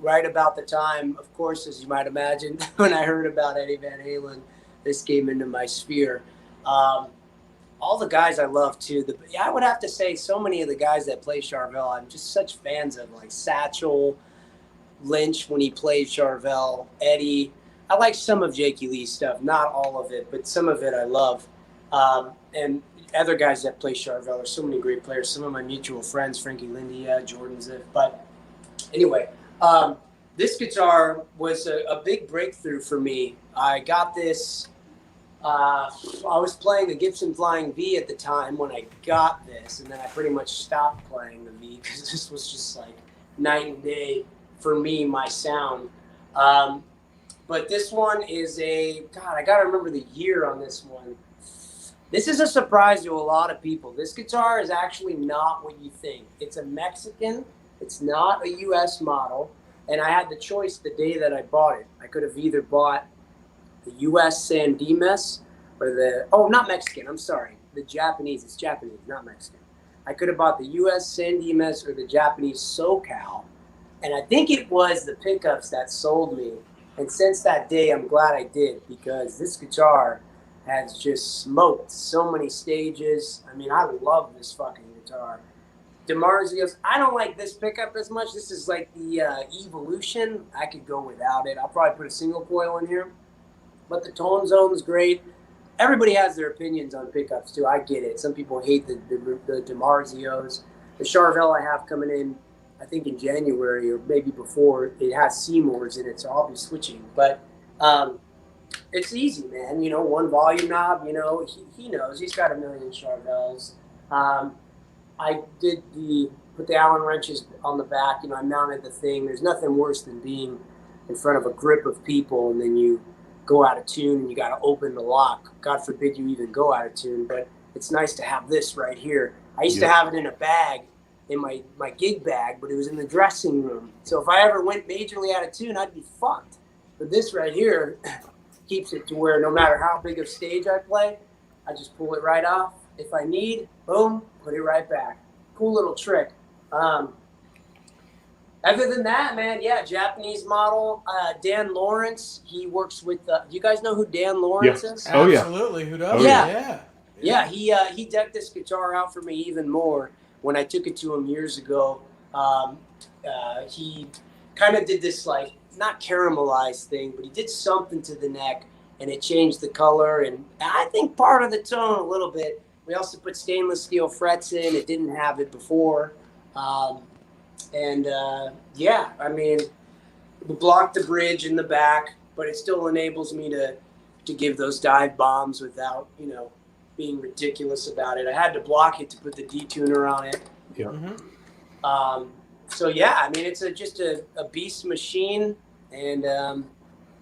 Right about the time, of course, as you might imagine, when I heard about Eddie Van Halen, this came into my sphere. All the guys I love too. I would have to say so many of the guys that play Charvel, I'm just such fans of, like Satchel, Lynch when he played Charvel, Eddie. I like some of Jakey Lee's stuff, not all of it, but some of it I love. And other guys that play Charvel are so many great players. Some of my mutual friends, Frankie Lindia, Jordan Ziff. But anyway, this guitar was a big breakthrough for me. I got this. I was playing the Gibson Flying V at the time when I got this, and then I pretty much stopped playing the V because this was just like night and day for me, my sound. But this one is I gotta remember the year on this one. This is a surprise to a lot of people. This guitar is actually not what you think. It's a Mexican. It's not a U.S. model. And I had the choice the day that I bought it. I could have either bought the U.S. San Dimas or not Mexican, I'm sorry. The Japanese. It's Japanese, not Mexican. I could have bought the U.S. San Dimas or the Japanese SoCal. And I think it was the pickups that sold me. And since that day, I'm glad I did, because this guitar has just smoked so many stages. I mean, I love this fucking guitar. DiMarzio's, I don't like this pickup as much. This is like the Evolution. I could go without it. I'll probably put a single coil in here. But the tone zone's great. Everybody has their opinions on pickups, too. I get it. Some people hate the DiMarzio's. The Charvel I have coming in, I think in January or maybe before, it has Seymour's in it, so I'll be switching. But it's easy, man. One volume knob, he knows. He's got a million Charvels. I put the Allen wrenches on the back. I mounted the thing. There's nothing worse than being in front of a grip of people and then you go out of tune and you got to open the lock. God forbid you even go out of tune, but it's nice to have this right here. I used to have it in a bag, in my gig bag, but it was in the dressing room. So if I ever went majorly out of tune, I'd be fucked. But this right here keeps it to where no matter how big of stage I play, I just pull it right off. If I need, boom, put it right back. Cool little trick. Other than that, man, yeah, Japanese model. Dan Lawrence, he works with, do you guys know who Dan Lawrence is? Oh, yeah. Absolutely. Who does? Oh, yeah. Yeah, he decked this guitar out for me even more when I took it to him years ago. He kind of did this, like, not caramelized thing, but he did something to the neck, and it changed the color, and I think part of the tone a little bit. We also put stainless steel frets in. It didn't have it before. Yeah, I mean, we blocked the bridge in the back, but it still enables me to give those dive bombs without, being ridiculous about it. I had to block it to put the detuner on it. Yeah. Mm-hmm. So yeah, I mean, it's just a beast machine, and it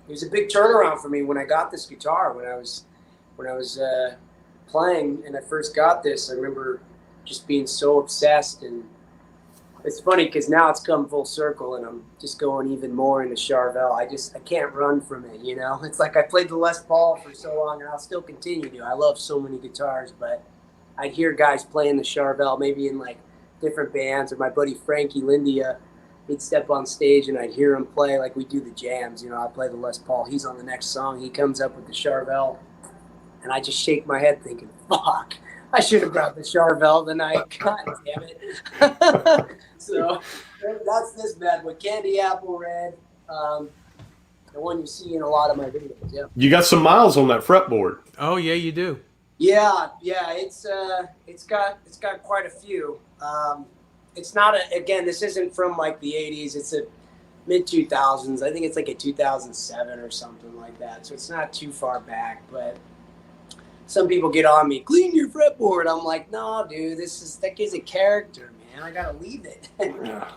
was a big turnaround for me when I got this guitar. When I was playing and I first got this, I remember just being so obsessed. And it's funny because now it's come full circle, and I'm just going even more into Charvel. I can't run from it. It's like I played the Les Paul for so long, and I'll still continue to. I love so many guitars, but I'd hear guys playing the Charvel, maybe in like different bands, or my buddy Frankie Lindia, he'd step on stage and I'd hear him play like we do the jams. I play the Les Paul. He's on the next song. He comes up with the Charvel, and I just shake my head thinking, fuck, I should have brought the Charvel tonight. God damn it. So that's this bad boy. Candy Apple Red. The one you see in a lot of my videos. Yeah. You got some miles on that fretboard. Oh, yeah, you do. Yeah, it's got quite a few. It's not again, this isn't from like the 80s. It's a mid 2000s. I think it's like a 2007 or something like that. So it's not too far back, but some people get on me, clean your fretboard. I'm like, no, dude, that gives a character, man. I gotta leave it. Yeah.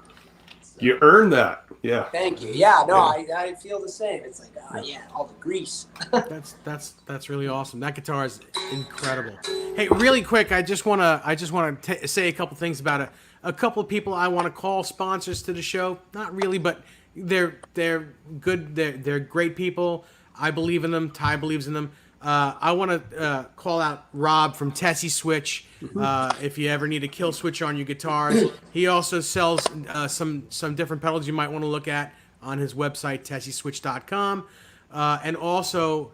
You earned that. Yeah. Thank you. Yeah, no, I feel the same. It's like, yeah, all the grease. That's really awesome. That guitar is incredible. Hey, really quick, I just wanna say a couple things about it. A couple of people I want to call sponsors to the show. Not really, but they're good. They're great people. I believe in them. Ty believes in them. I want to call out Rob from Tessie Switch. If you ever need a kill switch on your guitars, he also sells some different pedals you might want to look at on his website, tessieswitch.com. And also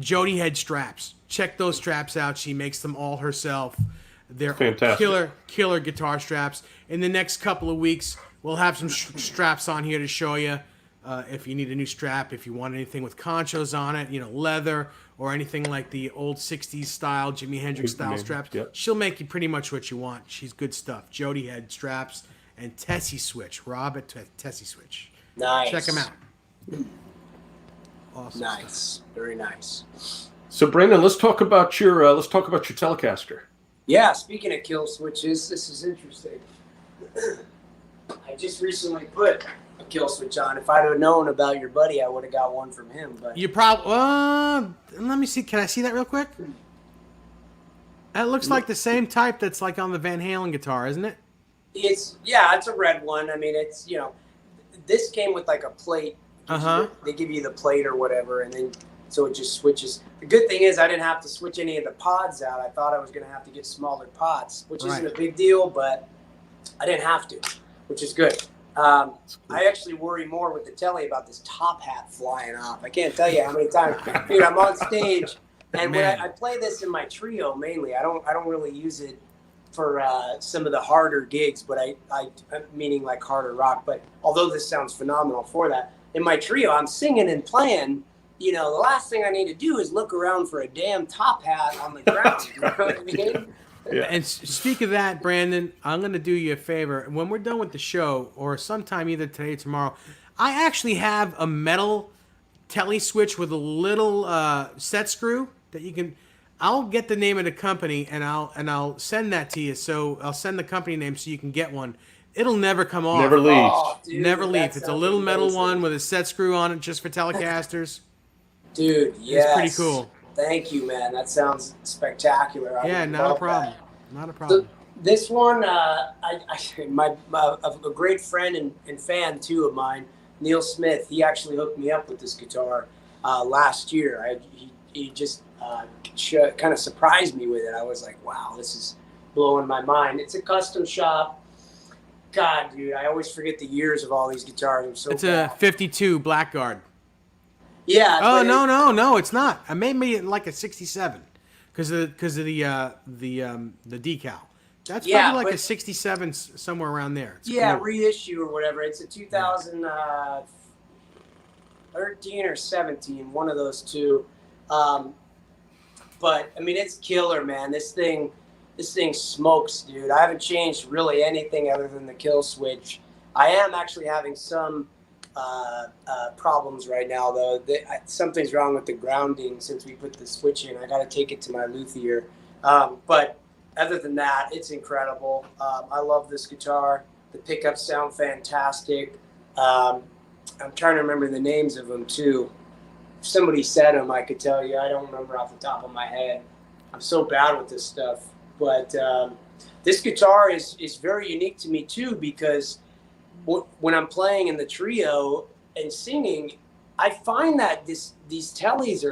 Jody Head straps. Check those straps out. She makes them all herself. They're fantastic. Killer guitar straps. In the next couple of weeks, we'll have some straps on here to show you. If you need a new strap, if you want anything with conchos on it, leather or anything like the old 60s style, Jimi Hendrix style straps, yep. She'll make you pretty much what you want. She's good stuff. Jody Head straps and Tessie Switch. Rob at Tessie Switch. Nice. Check them out. Awesome. Nice. Stuff. Very nice. So Brandon, let's talk about your Telecaster. Yeah, speaking of kill switches, this is interesting. I just recently put a kill switch on. If I'd have known about your buddy, I would have got one from him. But you probably. Let me see. Can I see that real quick? That looks like the same type that's like on the Van Halen guitar, isn't it? It's a red one. I mean, it's this came with like a plate. They give you the plate or whatever, and then so it just switches. The good thing is I didn't have to switch any of the pods out. I thought I was going to have to get smaller pods, which isn't a big deal, but I didn't have to, which is good. I actually worry more with the telly about this top hat flying off. I can't tell you how many times, dude, I'm on stage, and when I play this in my trio mainly. I don't really use it for some of the harder gigs, but I'm meaning like harder rock. But although this sounds phenomenal for that, in my trio, I'm singing and playing. The last thing I need to do is look around for a damn top hat on the ground. You know what I mean? Yeah. And speak of that, Brandon, I'm going to do you a favor. When we're done with the show, or sometime either today or tomorrow, I actually have a metal telly switch with a little set screw that you can. I'll get the name of the company and I'll send that to you. So I'll send the company name so you can get one. It'll never come off. Never leaves. Oh, dude, Never that leave. It's a sounds little metal amazing. one with a set screw on it just for Telecasters. Dude, yes. It's pretty cool. Thank you, man. That sounds spectacular. Yeah, would not a love problem. that. Not a problem. This one, a great friend and fan too of mine, Neil Smith. He actually hooked me up with this guitar last year. He just kind of surprised me with it. I was like, wow, this is blowing my mind. It's a custom shop. God, dude, I always forget the years of all these guitars. I'm so It's bad. a 52 Blackguard. Yeah. Oh, but no, it's not. I made me like a 67 because of the decal. That's Yeah, probably like but- a 67 somewhere around there. It's Yeah, cool. reissue or whatever. It's a 2013 or 17, one of those two. But I mean, it's killer, man. This thing smokes, dude. I haven't changed really anything other than the kill switch. I am actually having some problems right now, though. Something's wrong with the grounding since we put the switch in. I got to take it to my luthier. But other than that, it's incredible. I love this guitar. The pickups sound fantastic. I'm trying to remember the names of them, too. If somebody said them, I could tell you. I don't remember off the top of my head. I'm so bad with this stuff. But this guitar is very unique to me, too, because when I'm playing in the trio and singing, I find that these tellies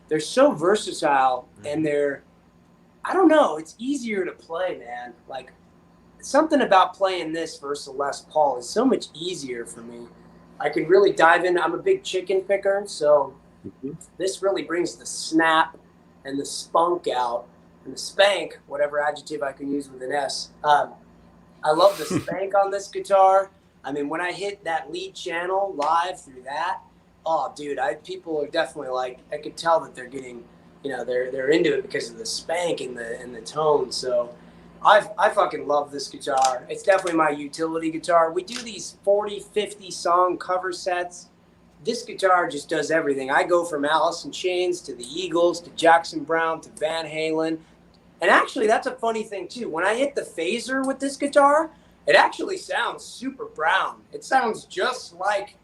they're so versatile, and I don't know, it's easier to play, man. Like, something about playing this versus a Les Paul is so much easier for me. I can really dive in. I'm a big chicken picker, so this really brings the snap and the spunk out, and the spank, whatever adjective I can use with an S. I love the spank on this guitar. I mean, when I hit that lead channel live through that, oh, dude, people are definitely like, I could tell that they're getting, they're into it because of the spank and the tone. So I fucking love this guitar. It's definitely my utility guitar. We do these 40, 50 song cover sets. This guitar just does everything. I go from Alice in Chains to the Eagles to Jackson Browne to Van Halen. And actually, that's a funny thing, too. When I hit the phaser with this guitar, it actually sounds super Brown. It sounds just like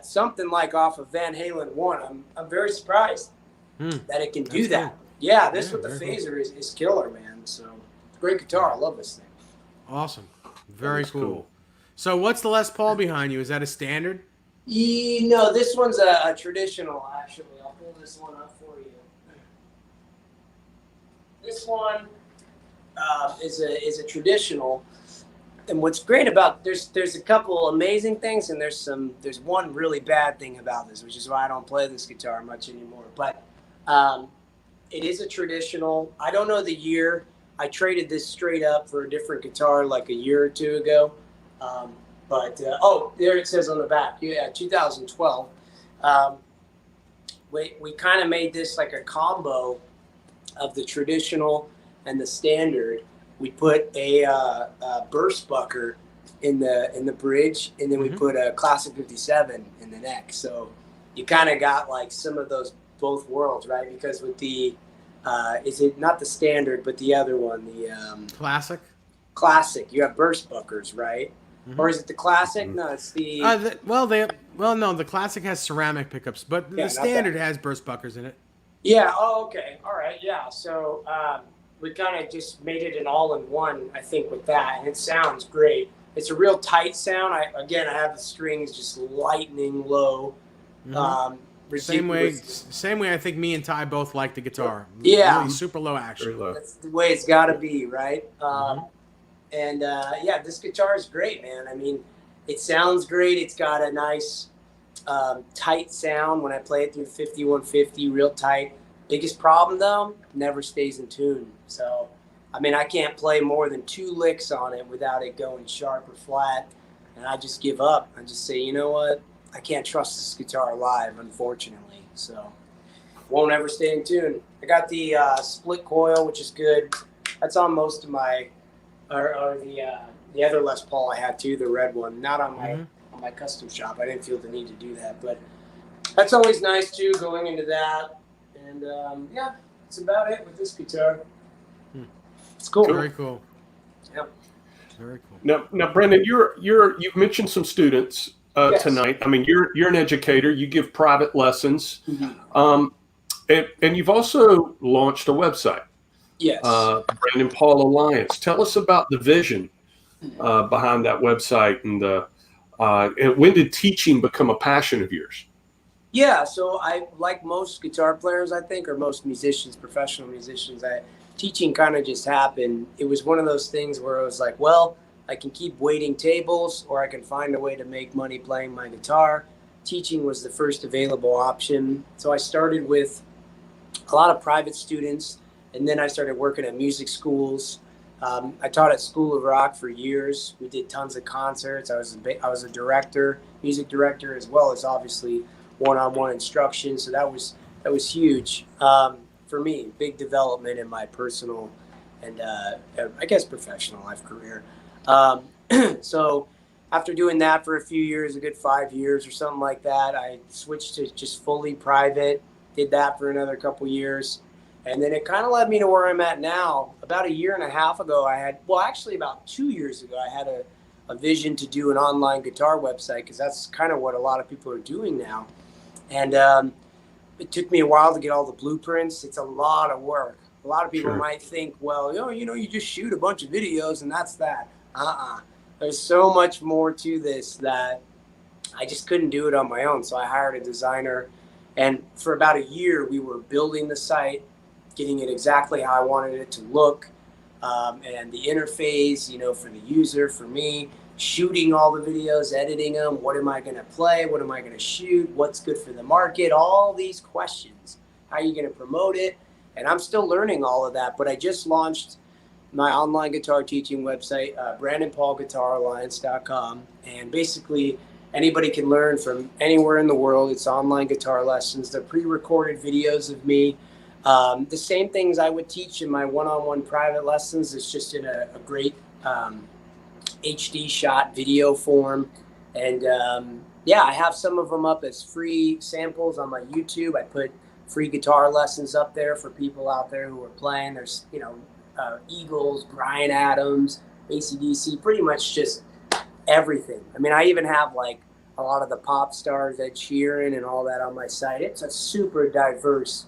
something like off of Van Halen 1. I'm very surprised that it can do that. Cool. Yeah, this with the very phaser is killer, man. So, great guitar. I love this thing. Awesome. Very That's cool. cool. So what's the Les Paul behind you? Is that a standard? No, this one's a traditional, actually. I'll pull this one up for you. This one is a traditional. And what's great about there's a couple amazing things, and there's one really bad thing about this, which is why I don't play this guitar much anymore. But it is a traditional. I don't know the year. I traded this straight up for a different guitar like a year or two ago. But there it says on the back. Yeah, 2012. We kind of made this like a combo of the traditional and the standard. We put a burst bucker in the bridge, and then we put a classic 57 in the neck. So you kind of got like some of those both worlds, right? Because with the is it not the standard, but the other one, the Classic? classic, you have burst buckers, right? Or is it the classic? No, it's the no, the classic has ceramic pickups, but Yeah, the not standard that. has burst buckers in it. Yeah. Oh, okay. All right. Yeah. So we kind of just made it an all-in-one, I think, with that, and it sounds great. It's a real tight sound. I have the strings just lightning low. Same way ridiculous. I think me and Ty both like the guitar. Yeah. Really super low action. Very low. That's the way it's got to be, right? And this guitar is great, man. I mean, it sounds great. It's got a nice tight sound when I play it through the 5150, real tight. Biggest problem, though, never stays in tune. So, I mean, I can't play more than 2 licks on it without it going sharp or flat. And I just give up. I just say, you know what? I can't trust this guitar live, unfortunately. So, won't ever stay in tune. I got the split coil, which is good. That's on most of my, or the other Les Paul I had too, the red one. Not on my custom shop. I didn't feel the need to do that, but that's always nice too, going into that. And that's about it with this guitar. It's cool. Very cool. Yep. Very cool. Now, Brendan, you've mentioned some students Yes. tonight. I mean, you're an educator. You give private lessons, and you've also launched a website. Yes. The Brandon Paul Alliance. Tell us about the vision behind that website, and when did teaching become a passion of yours? Yeah, so I, like most guitar players, I think, or most musicians, professional musicians, teaching kind of just happened. It was one of those things where it was like, well, I can keep waiting tables, or I can find a way to make money playing my guitar. Teaching was the first available option. So I started with a lot of private students, and then I started working at music schools. I taught at School of Rock for years. We did tons of concerts. I was a director, music director, as well as obviously one-on-one instruction. So that was huge for me. Big development in my personal and I guess professional life career. So after doing that for a few years, a good 5 years or something like that, I switched to just fully private. Did that for another couple years. And then it kind of led me to where I'm at now. About a year and a half ago, about 2 years ago, I had a vision to do an online guitar website, because that's kind of what a lot of people are doing now. And it took me a while to get all the blueprints. It's a lot of work. A lot of people might think, well, you just shoot a bunch of videos and that's that. There's so much more to this that I just couldn't do it on my own. So I hired a designer. And for about a year, we were building the site, getting it exactly how I wanted it to look, and the interface, for the user, for me, shooting all the videos, editing them. What am I going to play? What am I going to shoot? What's good for the market? All these questions. How are you going to promote it? And I'm still learning all of that, but I just launched my online guitar teaching website, BrandonPaulGuitarAlliance.com, and basically anybody can learn from anywhere in the world. It's online guitar lessons. They're pre-recorded videos of me. The same things I would teach in my one-on-one private lessons. It's just in a great HD shot video form. And I have some of them up as free samples on my YouTube. I put free guitar lessons up there for people out there who are playing. There's, Eagles, Bryan Adams, AC/DC, pretty much just everything. I mean, I even have like a lot of the pop stars, Ed Sheeran and all that on my site. It's a super diverse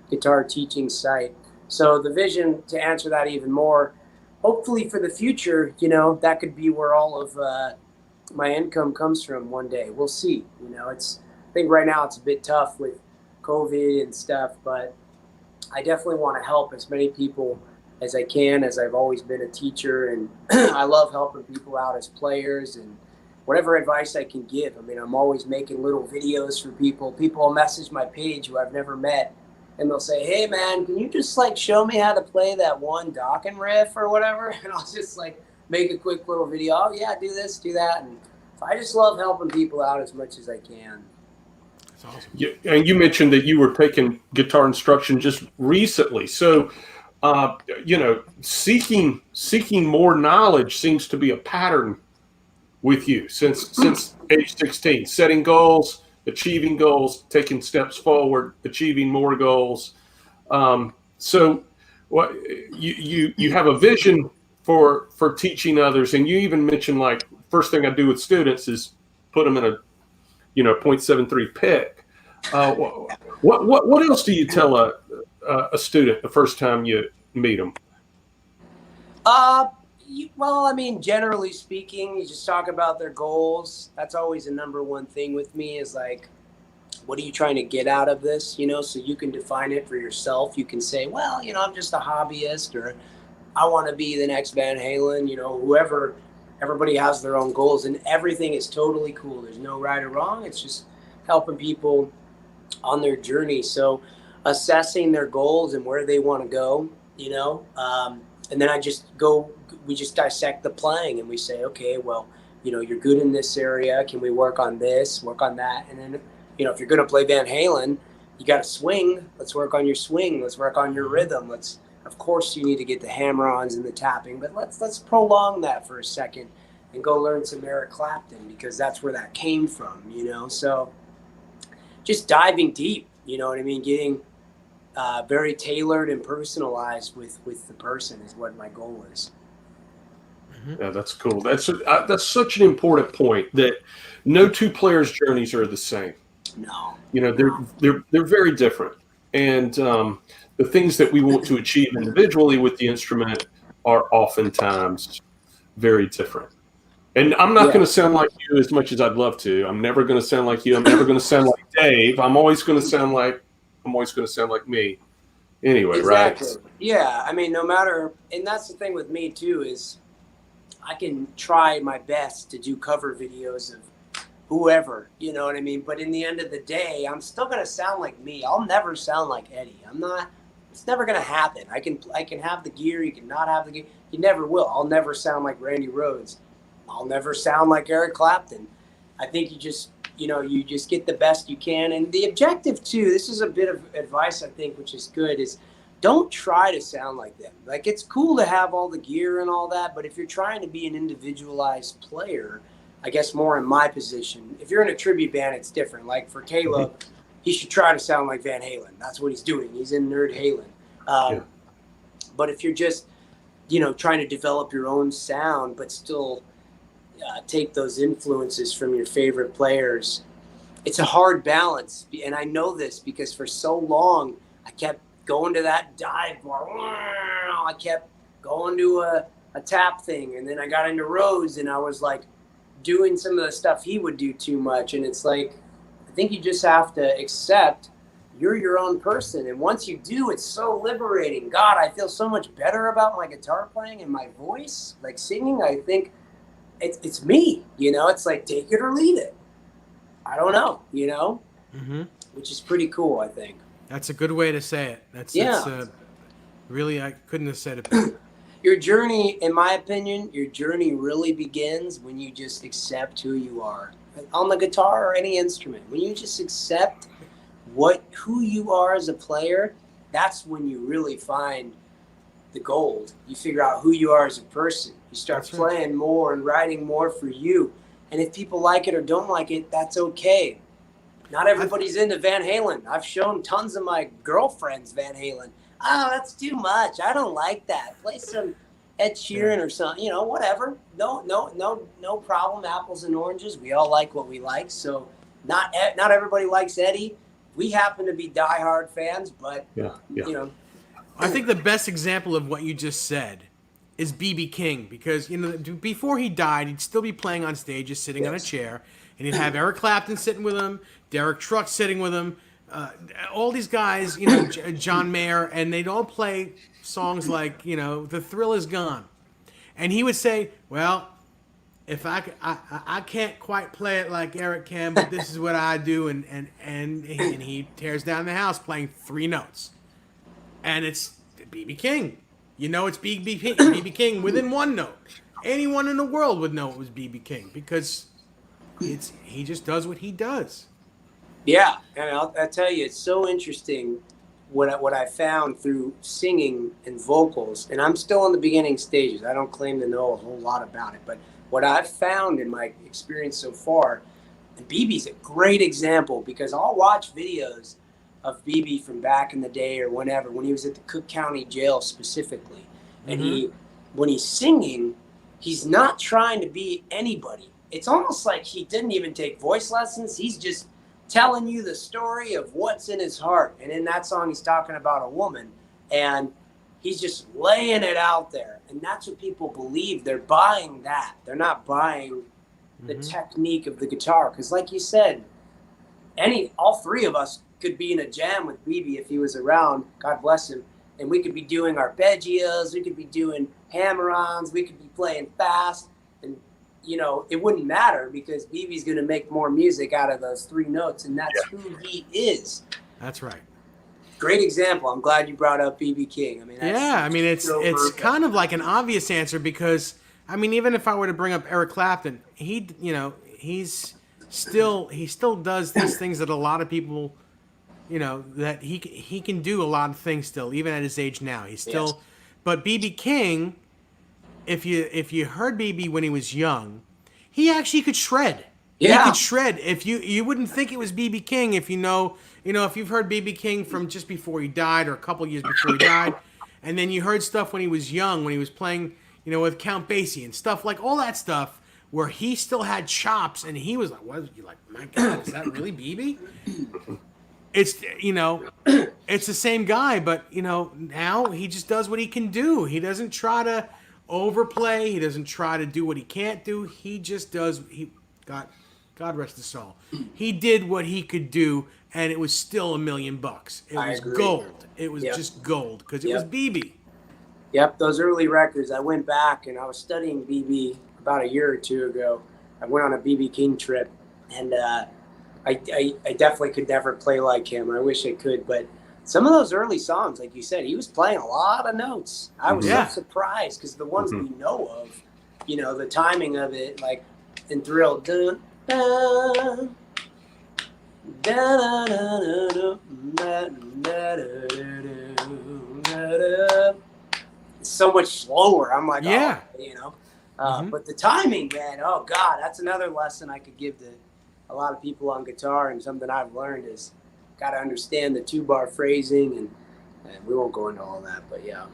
guitar teaching site. So the vision, to answer that even more, hopefully for the future, that could be where all of my income comes from one day. We'll see. I think right now it's a bit tough with COVID and stuff, but I definitely want to help as many people as I can, as I've always been a teacher, and I love helping people out as players and whatever advice I can give. I mean, I'm always making little videos for people. People will message my page who I've never met, and they'll say, hey man, can you just show me how to play that one Dokken riff or whatever? And I'll just make a quick little video. Oh yeah, do this, do that. And so I just love helping people out as much as I can. That's awesome. Yeah, and you mentioned that you were taking guitar instruction just recently. So, seeking more knowledge seems to be a pattern with you since age 16. Setting goals, achieving goals, taking steps forward, achieving more goals. So, what you have a vision for teaching others, and you even mentioned first thing I do with students is put them in a 0.73 pick. What else do you tell a student the first time you meet them? Well, I mean, generally speaking, you just talk about their goals. That's always the number one thing with me is what are you trying to get out of this? So you can define it for yourself. You can say, well, I'm just a hobbyist, or I want to be the next Van Halen, whoever. Everybody has their own goals, and everything is totally cool. There's no right or wrong. It's just helping people on their journey. So assessing their goals and where they want to go, and then we just dissect the playing, and we say, okay, well, you're good in this area. Can we work on this, work on that? And then, if you're going to play Van Halen, you got to swing. Let's work on your swing. Let's work on your rhythm. Of course, you need to get the hammer-ons and the tapping, but let's prolong that for a second and go learn some Eric Clapton, because that's where that came from, So just diving deep, you know what I mean? Getting very tailored and personalized with the person is what my goal is. Yeah, that's cool. That's such an important point that no two players' journeys are the same. No, They're very different, and the things that we want to achieve individually with the instrument are oftentimes very different. And I'm not going to sound like you as much as I'd love to. I'm never going to sound like you. I'm never going to sound like Dave. I'm always going to sound like me. Anyway, exactly. right? Yeah, I mean, no matter, and that's the thing with me too is I can try my best to do cover videos of whoever, you know what I mean? But in the end of the day, I'm still going to sound like me. I'll never sound like Eddie. It's never going to happen. I can have the gear. You can not have the gear. You never will. I'll never sound like Randy Rhoads. I'll never sound like Eric Clapton. I think you just get the best you can. And the objective too, this is a bit of advice I think, which is good, is don't try to sound like them. Like, it's cool to have all the gear and all that, but if you're trying to be an individualized player, I guess more in my position, if you're in a tribute band, it's different. Like for Caleb, he should try to sound like Van Halen. That's what he's doing. He's in Nerd Halen. But if you're just, trying to develop your own sound, but still take those influences from your favorite players, it's a hard balance. And I know this because for so long, I kept going to that dive bar. I kept going to a tap thing. And then I got into Rose and I was like doing some of the stuff he would do too much. And it's like, I think you just have to accept you're your own person. And once you do, it's so liberating. God, I feel so much better about my guitar playing and my voice, like singing. I think it's me, it's like, take it or leave it. I don't know, which is pretty cool, I think. That's a good way to say it. That's really, I couldn't have said it better. Your journey, in my opinion, really begins when you just accept who you are. On the guitar or any instrument, when you just accept who you are as a player, that's when you really find the gold. You figure out who you are as a person. You start playing more and writing more for you. And if people like it or don't like it, that's okay. Not everybody's into Van Halen. I've shown tons of my girlfriends Van Halen. Oh, that's too much. I don't like that. Play some Ed Sheeran or something, whatever. No problem. Apples and oranges. We all like what we like. So not everybody likes Eddie. We happen to be diehard fans, but I think the best example of what you just said is B.B. King, because before he died, he'd still be playing on stage, just sitting on a chair, and he'd have Eric Clapton sitting with him, Derek Truck sitting with him, all these guys, John Mayer, and they'd all play songs like, The Thrill Is Gone, and he would say, well, if I can't quite play it like Eric can, but this is what I do, and he tears down the house playing 3 notes, and it's B.B. King. It's B.B. King within 1 note. Anyone in the world would know it was B.B. King because he just does what he does. Yeah, and I'll tell you, it's so interesting what I found through singing and vocals, and I'm still in the beginning stages. I don't claim to know a whole lot about it, but what I've found in my experience so far, and BB's a great example because I'll watch videos of BB from back in the day or whenever, when he was at the Cook County Jail specifically. And when he's singing, he's not trying to be anybody. It's almost like he didn't even take voice lessons. He's just telling you the story of what's in his heart. And in that song, he's talking about a woman. And he's just laying it out there. And that's what people believe. They're buying that. They're not buying the technique of the guitar. Because like you said, all 3 of us could be in a jam with BB if he was around, God bless him, and we could be doing arpeggios, we could be doing hammer-ons, we could be playing fast, and it wouldn't matter because BB's going to make more music out of those 3 notes, and that's who he is. That's right. Great example. I'm glad you brought up BB King. It's kind of like an obvious answer because even if I were to bring up Eric Clapton, he still does these things that a lot of people, that he can do a lot of things still, even at his age now. He's still, but B.B. King, if you heard B.B. when he was young, he actually could shred. He Yeah. could shred. If you wouldn't think it was BB King if if you've heard BB King from just before he died or a couple years before he died, and then you heard stuff when he was young, when he was playing, with Count Basie and stuff like all that stuff, where he still had chops, and he was like, "What?" You're like, "My God, is that really BB?" It's it's the same guy, but now he just does what he can do. He doesn't try to overplay. He doesn't try to do what he can't do. He just does. God rest his soul. He did what he could do, and it was still $1 million. It I was agree. gold. It was Yep. just gold because it was Yep. BB. Yep, those early records. I went back and I was studying BB about a year or two ago. I went on a BB King trip, and I definitely could never play like him. I wish I could, but some of those early songs, like you said, he was playing a lot of notes. I was Yeah. so surprised because the ones we know of, the timing of it, like in Thrill, dun, dun, dun, dun, dun, dun, dun, dun, dun, it's so much slower. I'm like, Yeah. But the timing, man, oh God, that's another lesson I could give to a lot of people on guitar, and something I've learned is got to understand the 2-bar phrasing, and we won't go into all that, but yeah.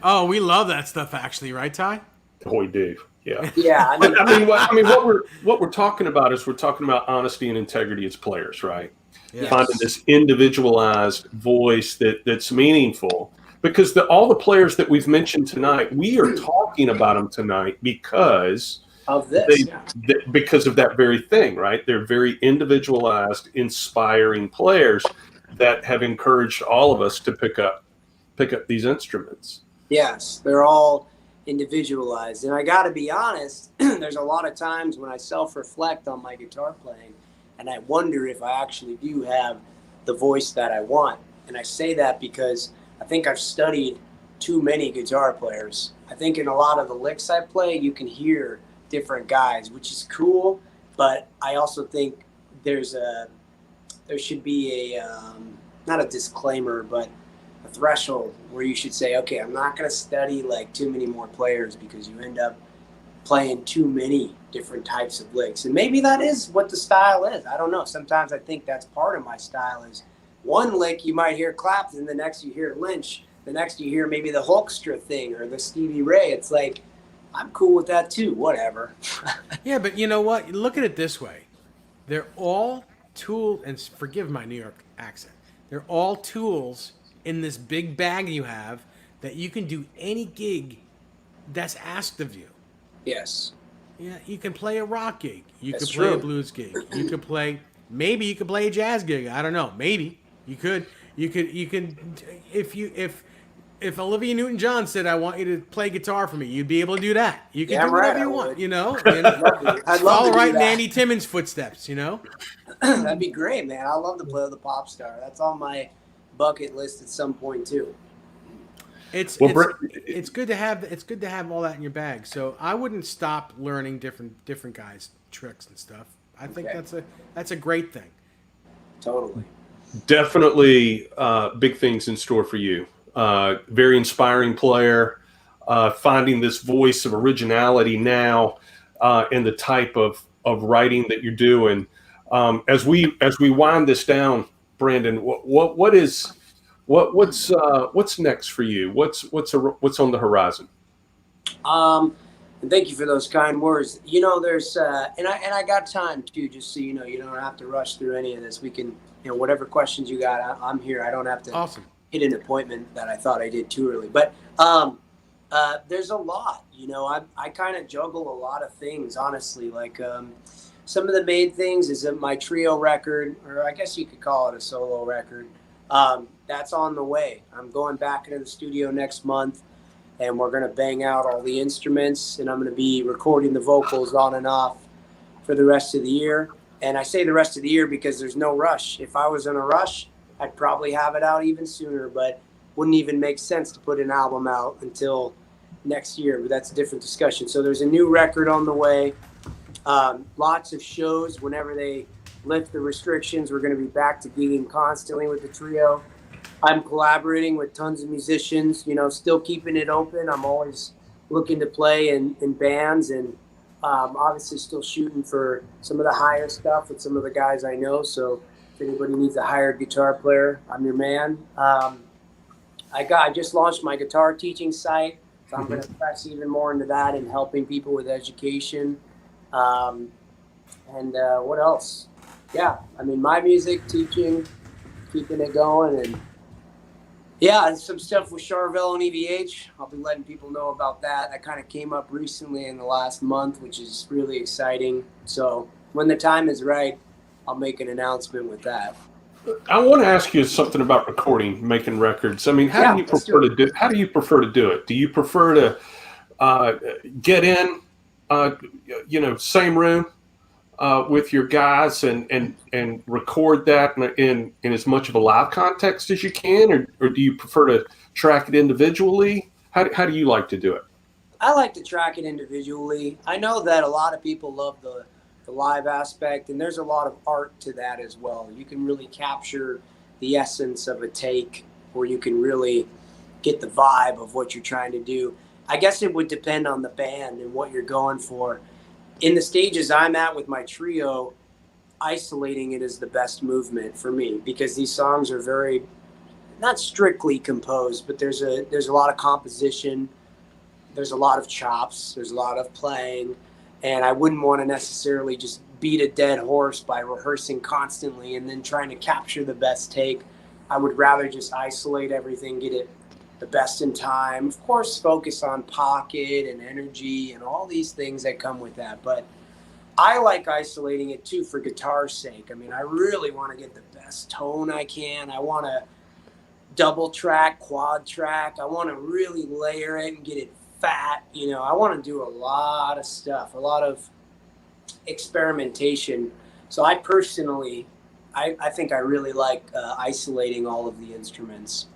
Oh, we love that stuff, actually, right, Ty? Boy, Dave. Yeah. Yeah, I mean, What we're talking about is we're talking about honesty and integrity as players, right? Yes. Finding this individualized voice that's meaningful. Because all the players that we've mentioned tonight, we are talking about them tonight because of this. because of that very thing, right? They're very individualized, inspiring players that have encouraged all of us to pick up these instruments. Yes, they're all individualized. And I got to be honest, there's a lot of times when I self-reflect on my guitar playing, and I wonder if I actually do have the voice that I want. And I say that because I think I've studied too many guitar players. I think in a lot of the licks I play, you can hear different guys, which is cool. But I also think there should be a, not a disclaimer, but a threshold where you should say, okay, I'm not going to study like too many more players, because you end up playing too many different types of licks. And maybe that is what the style is. I don't know. Sometimes I think that's part of my style is one lick you might hear Clapton, the next you hear Lynch, the next you hear maybe the Hulkstra thing or the Stevie Ray. It's like, I'm cool with that too, whatever. Yeah, but you know what? Look at it this way. They're all tools, and forgive my New York accent, they're all tools in this big bag you have that you can do any gig that's asked of you. Yes. Yeah, you can play a rock gig. You That's could play true. a blues gig. You could play, maybe you could play a jazz gig. I don't know. Maybe you could. If Olivia Newton-John said, "I want you to play guitar for me," you'd be able to do that. You could Yeah, do whatever right, you I want. would. You know, I'd love follow to do right in that. Andy Timmons' footsteps. You know. That'd be great, man. I love to play with a pop star. That's on my bucket list at some point too. It's good to have all that in your bag. So I wouldn't stop learning different guys' tricks and stuff. I think Okay. that's a great thing. Totally. Definitely big things in store for you. Very inspiring player, finding this voice of originality now in the type of writing that you're doing. As we wind this down, Brandon, what's next for you? What's on the horizon? And thank you for those kind words. There's and I got time too, just so you know, you don't have to rush through any of this. We can, whatever questions you got, I'm here. I don't have to Awesome. hit an appointment that I thought I did too early. But there's a lot, I kind of juggle a lot of things, honestly. Like some of the main things is that my trio record, or I guess you could call it a solo record, that's on the way. I'm going back into the studio next month, and we're going to bang out all the instruments, and I'm going to be recording the vocals on and off for the rest of the year. And I say the rest of the year because there's no rush. If I was in a rush, I'd probably have it out even sooner, but wouldn't even make sense to put an album out until next year, but that's a different discussion. So there's a new record on the way. Lots of shows. Whenever they lift the restrictions, we're going to be back to gigging constantly with the trio. I'm collaborating with tons of musicians, still keeping it open. I'm always looking to play in bands, and Obviously, still shooting for some of the higher stuff with some of the guys I know. So if anybody needs a hired guitar player, I'm your man. I just launched my guitar teaching site, so I'm going to press even more into that and helping people with education. And what else? Yeah, I mean, my music, teaching, keeping it going, and yeah, and some stuff with Charvel and EVH. I'll be letting people know about that. That kind of came up recently in the last month, which is really exciting. So when the time is right, I'll make an announcement with that. I want to ask you something about recording, making records. I mean, how do you prefer to do? How do you prefer to do it? Do you prefer to get in, same room with your guys and record that in as much of a live context as you can, or do you prefer to track it individually? How do you like to do it? I like to track it individually. I know that a lot of people love the live aspect, and there's a lot of art to that as well. You can really capture the essence of a take, or you can really get the vibe of what you're trying to do. I guess it would depend on the band and what you're going for. In the stages I'm at with my trio, isolating it is the best movement for me, because these songs are very, not strictly composed, but there's a lot of composition, there's a lot of chops, there's a lot of playing. And I wouldn't want to necessarily just beat a dead horse by rehearsing constantly and then trying to capture the best take. I would rather just isolate everything, get it the best in time. Of course, focus on pocket and energy and all these things that come with that. But I like isolating it too for guitar's sake. I mean, I really want to get the best tone I can. I want to double track, quad track. I want to really layer it and get it fat. I want to do a lot of stuff, a lot of experimentation. So I personally, I think I really like isolating all of the instruments.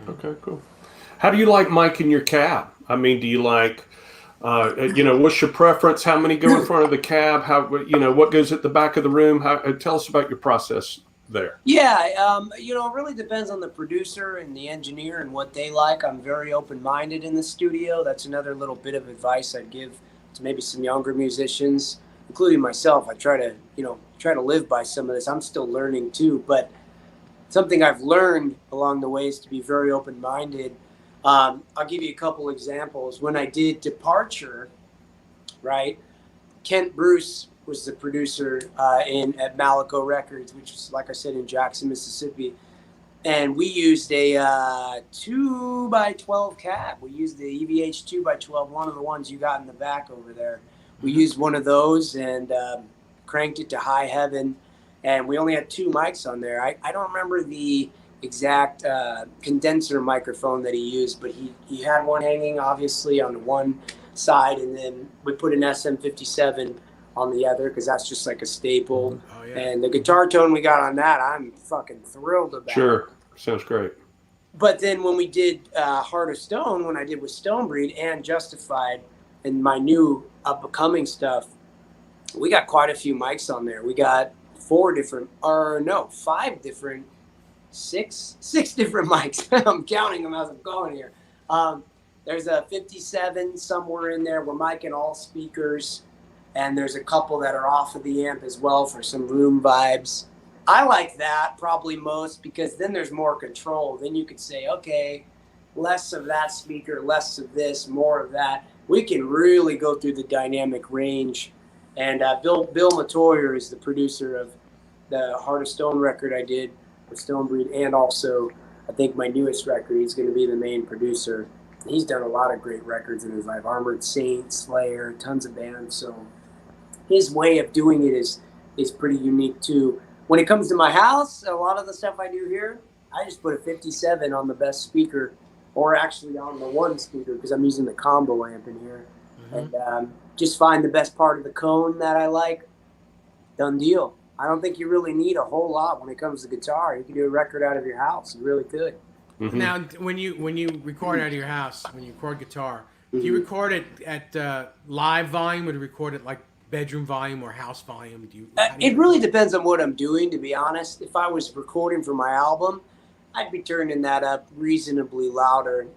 Okay, cool. How do you like mic in your cab? I mean, do you like, what's your preference? How many go in front of the cab? How, what goes at the back of the room? Tell us about your process there. Yeah, it really depends on the producer and the engineer and what they like. I'm very open-minded in the studio. That's another little bit of advice I'd give to maybe some younger musicians, including myself. I try to live by some of this. I'm still learning too, but something I've learned along the way is to be very open-minded. I'll give you a couple examples. When I did Departure, right, Kent Bruce was the producer at Malaco Records, which is, like I said, in Jackson, Mississippi. And we used a 2x12 cab. We used the EVH 2x12, one of the ones you got in the back over there. We used one of those and cranked it to high heaven. And we only had 2 mics on there. I don't remember the exact condenser microphone that he used, but he had one hanging, obviously, on one side. And then we put an SM57 on the other, because that's just like a staple. Oh, yeah. And the guitar tone we got on that, I'm fucking thrilled about. Sure, sounds great. But then when we did Heart of Stone, when I did with Stonebreed and Justified and my new up-and-coming stuff, we got quite a few mics on there. We got 6 different mics. I'm counting them as I'm going here. There's a 57 somewhere in there. We're micing all speakers. And there's a couple that are off of the amp as well for some room vibes. I like that probably most, because then there's more control. Then you could say, okay, less of that speaker, less of this, more of that. We can really go through the dynamic range. And Bill Matoyer is the producer of the Heart of Stone record I did with Stonebreed, and also I think my newest record. He's going to be the main producer. He's done a lot of great records in his life. Armored Saint, Slayer, tons of bands. So his way of doing it is pretty unique too. When it comes to my house, a lot of the stuff I do here, I just put a 57 on the best speaker, or actually on the one speaker, because I'm using the combo amp in here. Mm-hmm. And just find the best part of the cone that I like. Done deal. I don't think you really need a whole lot when it comes to guitar. You can do a record out of your house. You really could. Mm-hmm. Now, when you record out of your house, when you record guitar, do you record it at live volume, or do you record it like bedroom volume or house volume? It really depends on what I'm doing, to be honest. If I was recording for my album, I'd be turning that up reasonably louder.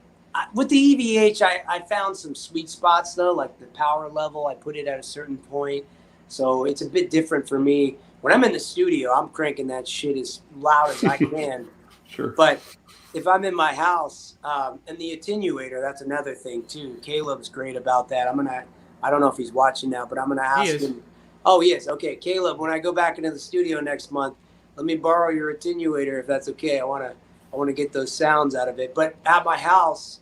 With the EVH, I found some sweet spots though, like the power level. I put it at a certain point, so it's a bit different for me. When I'm in the studio, I'm cranking that shit as loud as I can. Sure. But if I'm in my house, and the attenuator, that's another thing too. Caleb's great about that. I don't know if he's watching now, but I'm gonna ask him. Oh, he is. Okay, Caleb, when I go back into the studio next month, let me borrow your attenuator if that's okay. I wanna get those sounds out of it. But at my house,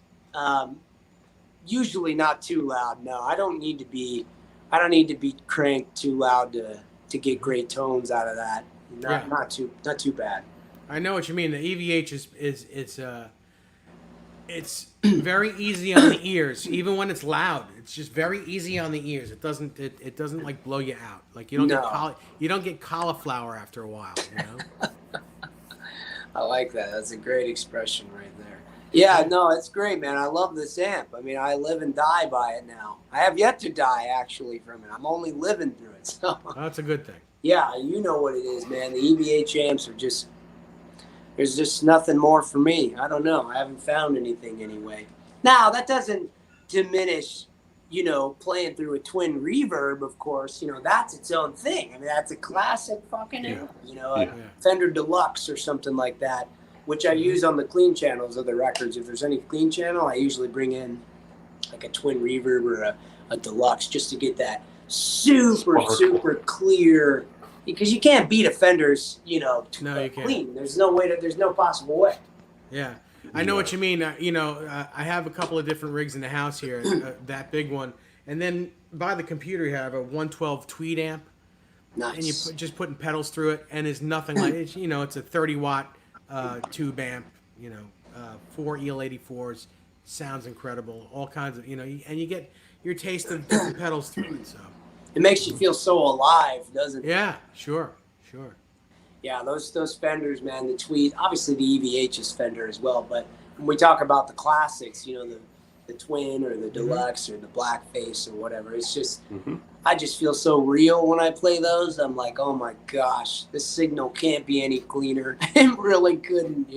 usually not too loud. No, I don't need to be cranked too loud to get great tones out of that. Not too bad. I know what you mean. The EVH it's very easy on the ears, even when it's loud. It's just very easy on the ears. It doesn't like blow you out. Like you don't get cauliflower after a while. You know. I like that. That's a great expression right there. Yeah, no, it's great, man. I love this amp. I mean, I live and die by it now. I have yet to die actually from it. I'm only living through it. So that's a good thing. Yeah, you know what it is, man. The EVH amps are just. There's just nothing more for me. I don't know. I haven't found anything anyway. Now, that doesn't diminish, playing through a twin reverb, of course. That's its own thing. I mean, that's a classic fucking amp. A Fender Deluxe or something like that, which I use on the clean channels of the records. If there's any clean channel, I usually bring in like a twin reverb or a Deluxe just to get that super clear. Because you can't beat a Fender's, no, you can't. Clean. There's no possible way. Yeah, I know what you mean. I have a couple of different rigs in the house here, that big one, and then by the computer you have a 112 Tweed amp. Nice. And you just putting pedals through it, and it's nothing like it. It's a 30-watt tube amp. 4 EL84s, sounds incredible. All kinds of and you get your taste of different pedals through it. So. It makes you feel so alive, doesn't it? Yeah, sure. Yeah, those Fenders, man, the Tweed, obviously the EVH is Fender as well, but when we talk about the classics, the Twin or the Deluxe or the Blackface or whatever, it's just, I just feel so real when I play those. I'm like, oh my gosh, this signal can't be any cleaner. It really couldn't,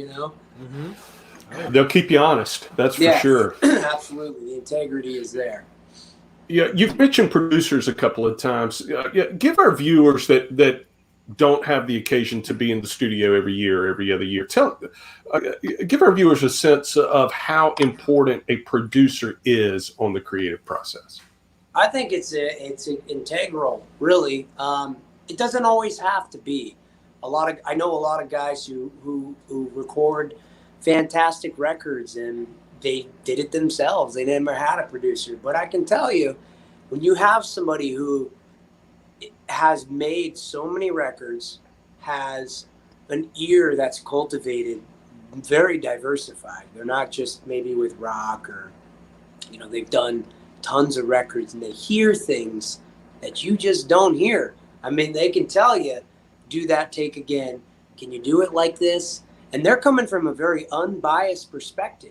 They'll keep you honest, that's for sure. Absolutely, the integrity is there. Yeah, you've mentioned producers a couple of times. Give our viewers that don't have the occasion to be in the studio every year, every other year. Give our viewers a sense of how important a producer is on the creative process. I think it's integral, really. It doesn't always have to be. I know a lot of guys who record fantastic records and they did it themselves. They never had a producer. But I can tell you, when you have somebody who has made so many records, has an ear that's cultivated, very diversified. They're not just maybe with rock or, they've done tons of records and they hear things that you just don't hear. I mean, they can tell you, do that take again. Can you do it like this? And they're coming from a very unbiased perspective.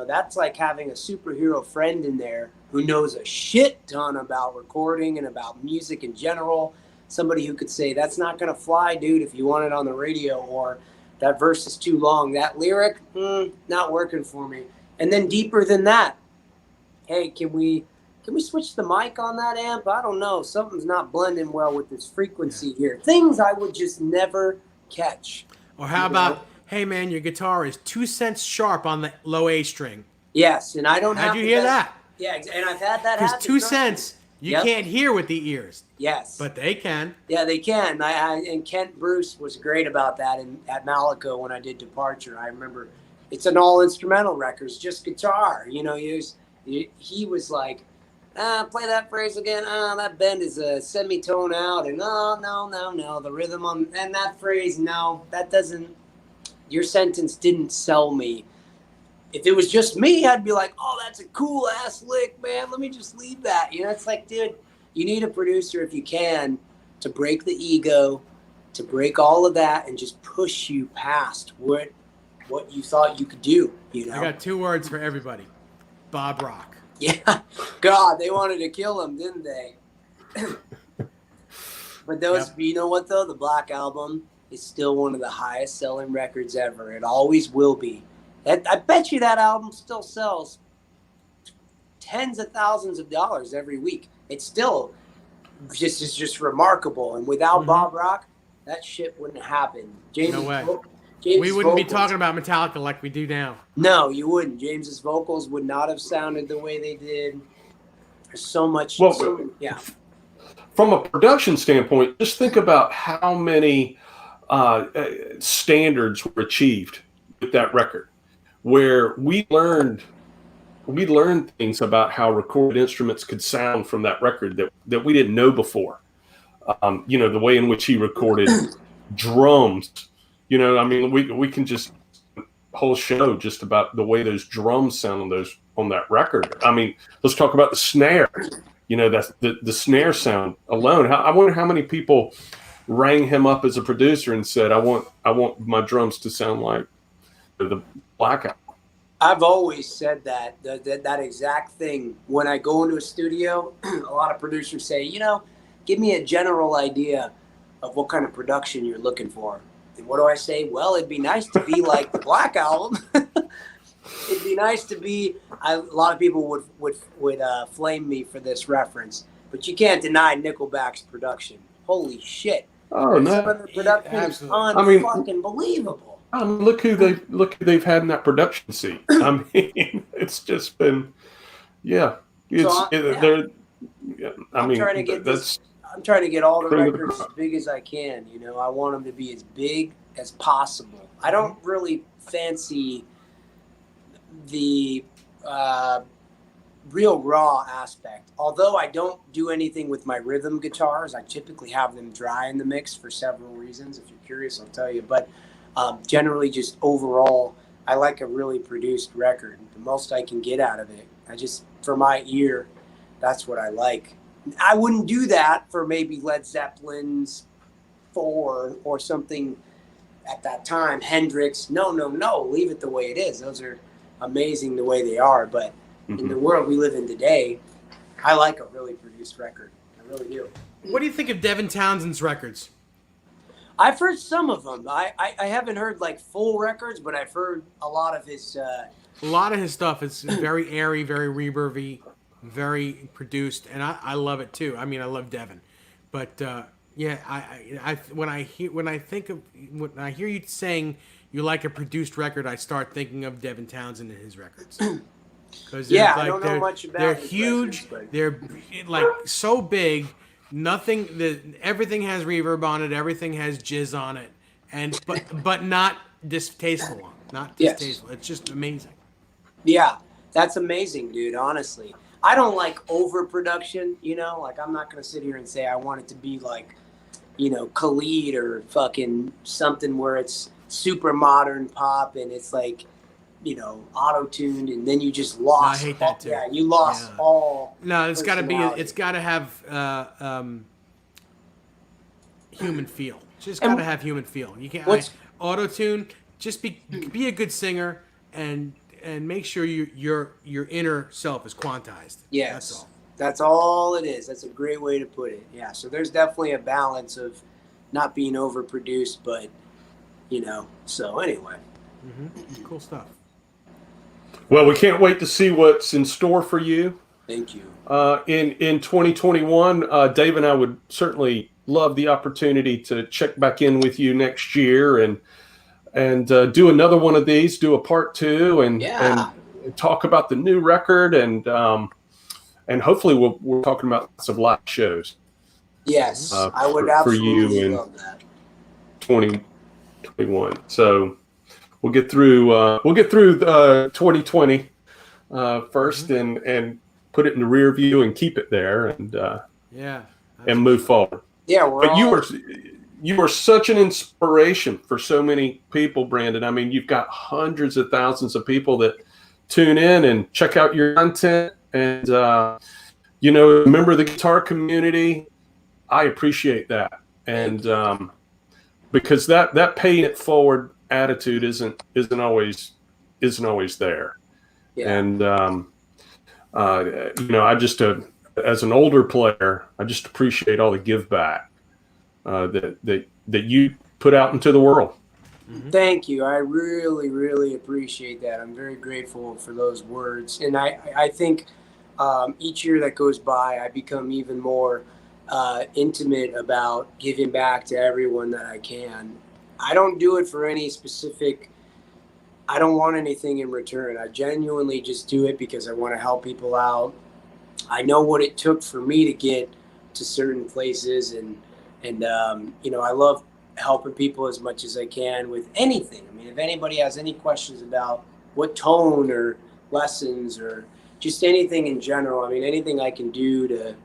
That's like having a superhero friend in there who knows a shit ton about recording and about music in general. Somebody who could say, that's not going to fly, dude, if you want it on the radio, or that verse is too long. That lyric, not working for me. And then deeper than that, hey, can we switch the mic on that amp? I don't know. Something's not blending well with this frequency here. Things I would just never catch. Or how about, hey, man, your guitar is 2 cents sharp on the low A string. Yes, and I don't have. How'd you hear that? Yeah, and I've had that happen. Because 2 cents, you can't hear with the ears. Yes. But they can. Yeah, they can. And Kent Bruce was great about that at Malico when I did Departure. I remember it's an all-instrumental record. It's just guitar. He was like, play that phrase again. That bend is a semitone out. And no. The rhythm on, and that phrase, no, that doesn't. Your sentence didn't sell me. If it was just me, I'd be like, oh, that's a cool ass lick, man. Let me just leave that. It's like, dude, you need a producer if you can to break the ego, to break all of that and just push you past what you thought you could do. I got 2 words for everybody. Bob Rock. Yeah. God, they wanted to kill him, didn't they? But those, you know what though? The Black Album is still one of the highest selling records ever. It always will be. I bet you that album still sells tens of thousands of dollars every week. It's still just remarkable. And without Bob Rock, that shit wouldn't happen. No way. James's We wouldn't be vocals, talking about Metallica like we do now. No, you wouldn't. James's vocals would not have sounded the way they did. There's so much. Well, yeah. From a production standpoint, just think about how many standards were achieved with that record, where we learned things about how recorded instruments could sound from that record that we didn't know before. The way in which he recorded drums. I mean, we can just whole show just about the way those drums sound on that record. I mean, let's talk about the snare. That's the snare sound alone. I wonder how many people rang him up as a producer and said, "I want my drums to sound like the Black Album." I've always said that exact thing. When I go into a studio, a lot of producers say, give me a general idea of what kind of production you're looking for. And what do I say? Well, it'd be nice to be like the Black Album. It'd be nice to be. A lot of people would flame me for this reference, but you can't deny Nickelback's production. Holy shit! Oh no! Some of the production is fucking believable. Look who they've had in that production seat. I mean, it's just been, yeah. I'm trying to get all the records as big as I can. I want them to be as big as possible. I don't really fancy the real raw aspect. Although I don't do anything with my rhythm guitars, I typically have them dry in the mix for several reasons. If you're curious, I'll tell you. But generally, just overall, I like a really produced record. The most I can get out of it. For my ear, that's what I like. I wouldn't do that for maybe Led Zeppelin's 4 or something at that time. Hendrix, no, leave it the way it is. Those are amazing the way they are. But in the world we live in today, I like a really produced record. I really do. What do you think of Devin Townsend's records? I've heard some of them. I haven't heard like full records, but I've heard a lot of his. A lot of his stuff is very airy, very reverby, very produced, and I love it too. I mean, I love Devin, but when I hear you saying you like a produced record, I start thinking of Devin Townsend and his records. I don't know much about. They're huge. Records, they're like so big. Everything has reverb on it. Everything has jizz on it, but not distasteful. Not distasteful. It's just amazing. Yeah, that's amazing, dude. Honestly, I don't like overproduction. Like I'm not gonna sit here and say I want it to be like, Khalid or fucking something where it's super modern pop and it's like, auto-tuned, and then you just lost. I hate that too. Yeah, you lost all. No, it's got to be. It's got to have human feel. It's just got to have human feel. You can't auto-tune. Just be a good singer and make sure your inner self is quantized. Yes, that's all. That's all it is. That's a great way to put it. Yeah. So there's definitely a balance of not being overproduced, but So anyway. Cool stuff. Well, we can't wait to see what's in store for you. Thank you. In 2021, Dave and I would certainly love the opportunity to check back in with you next year and do another one of these, do a part 2, and talk about the new record, and hopefully we're talking about some live shows. Yes, I would absolutely love that. 2021. So. We'll get through 2020 first, and put it in the rear view and keep it there, and move forward. Yeah, you are such an inspiration for so many people, Brandon. I mean, you've got hundreds of thousands of people that tune in and check out your content, and member of the guitar community. I appreciate that, and because that paying it forward attitude isn't always there. And I just as an older player, I just appreciate all the give back that you put out into the world. Thank you. I really, really appreciate that. I'm very grateful for those words, and I think each year that goes by, I become even more intimate about giving back to everyone that I can. I don't do it for any specific, I don't want anything in return. I genuinely just do it because I want to help people out. I know what it took for me to get to certain places, and I love helping people as much as I can with anything. I mean, if anybody has any questions about what tone or lessons or just anything in general, I mean, anything I can do to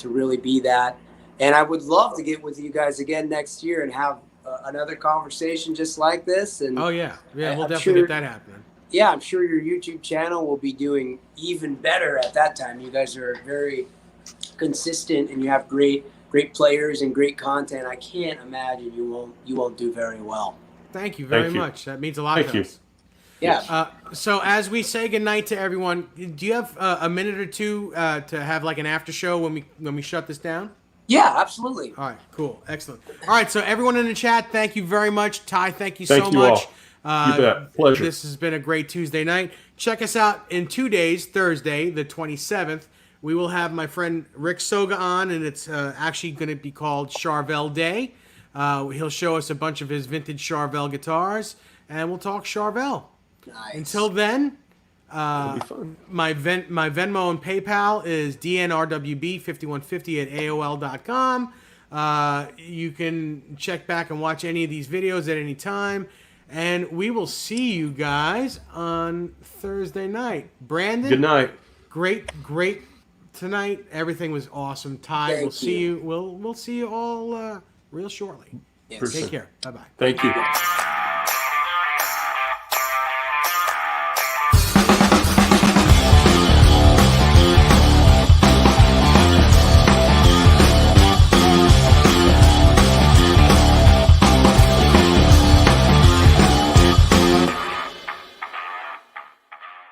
really be that. And I would love to get with you guys again next year and have another conversation just like this. And Oh yeah, we'll I'm definitely sure, get that happening. yeah, I'm sure your YouTube channel will be doing even better at that time. You guys are very consistent, and you have great players and great content. I can't imagine you won't do very well. Thank you very Thank you. much. That means a lot to us. Yeah. So as we say goodnight to everyone, do you have a minute or two to have like an after show when we shut this down? Yeah, absolutely. All right, cool, excellent. All right, so everyone in the chat, thank you very much. Ty, thank you Thank so you much. all. You bet. Pleasure. This has been a great Tuesday night. Check us out in 2 days, Thursday, the 27th. We will have my friend Rick Soga on, and it's actually going to be called Charvel Day. He'll show us a bunch of his vintage Charvel guitars, and we'll talk Charvel. Nice. Until then, It'll be fun. my Venmo and PayPal is dnrwb5150 at AOL.com. You can check back and watch any of these videos at any time. And we will see you guys on Thursday night. Brandon, Good night. great tonight. Everything was awesome. Ty, Thank we'll see you. you. We'll see you all real shortly. Yes. Take care. Bye bye. Thank you.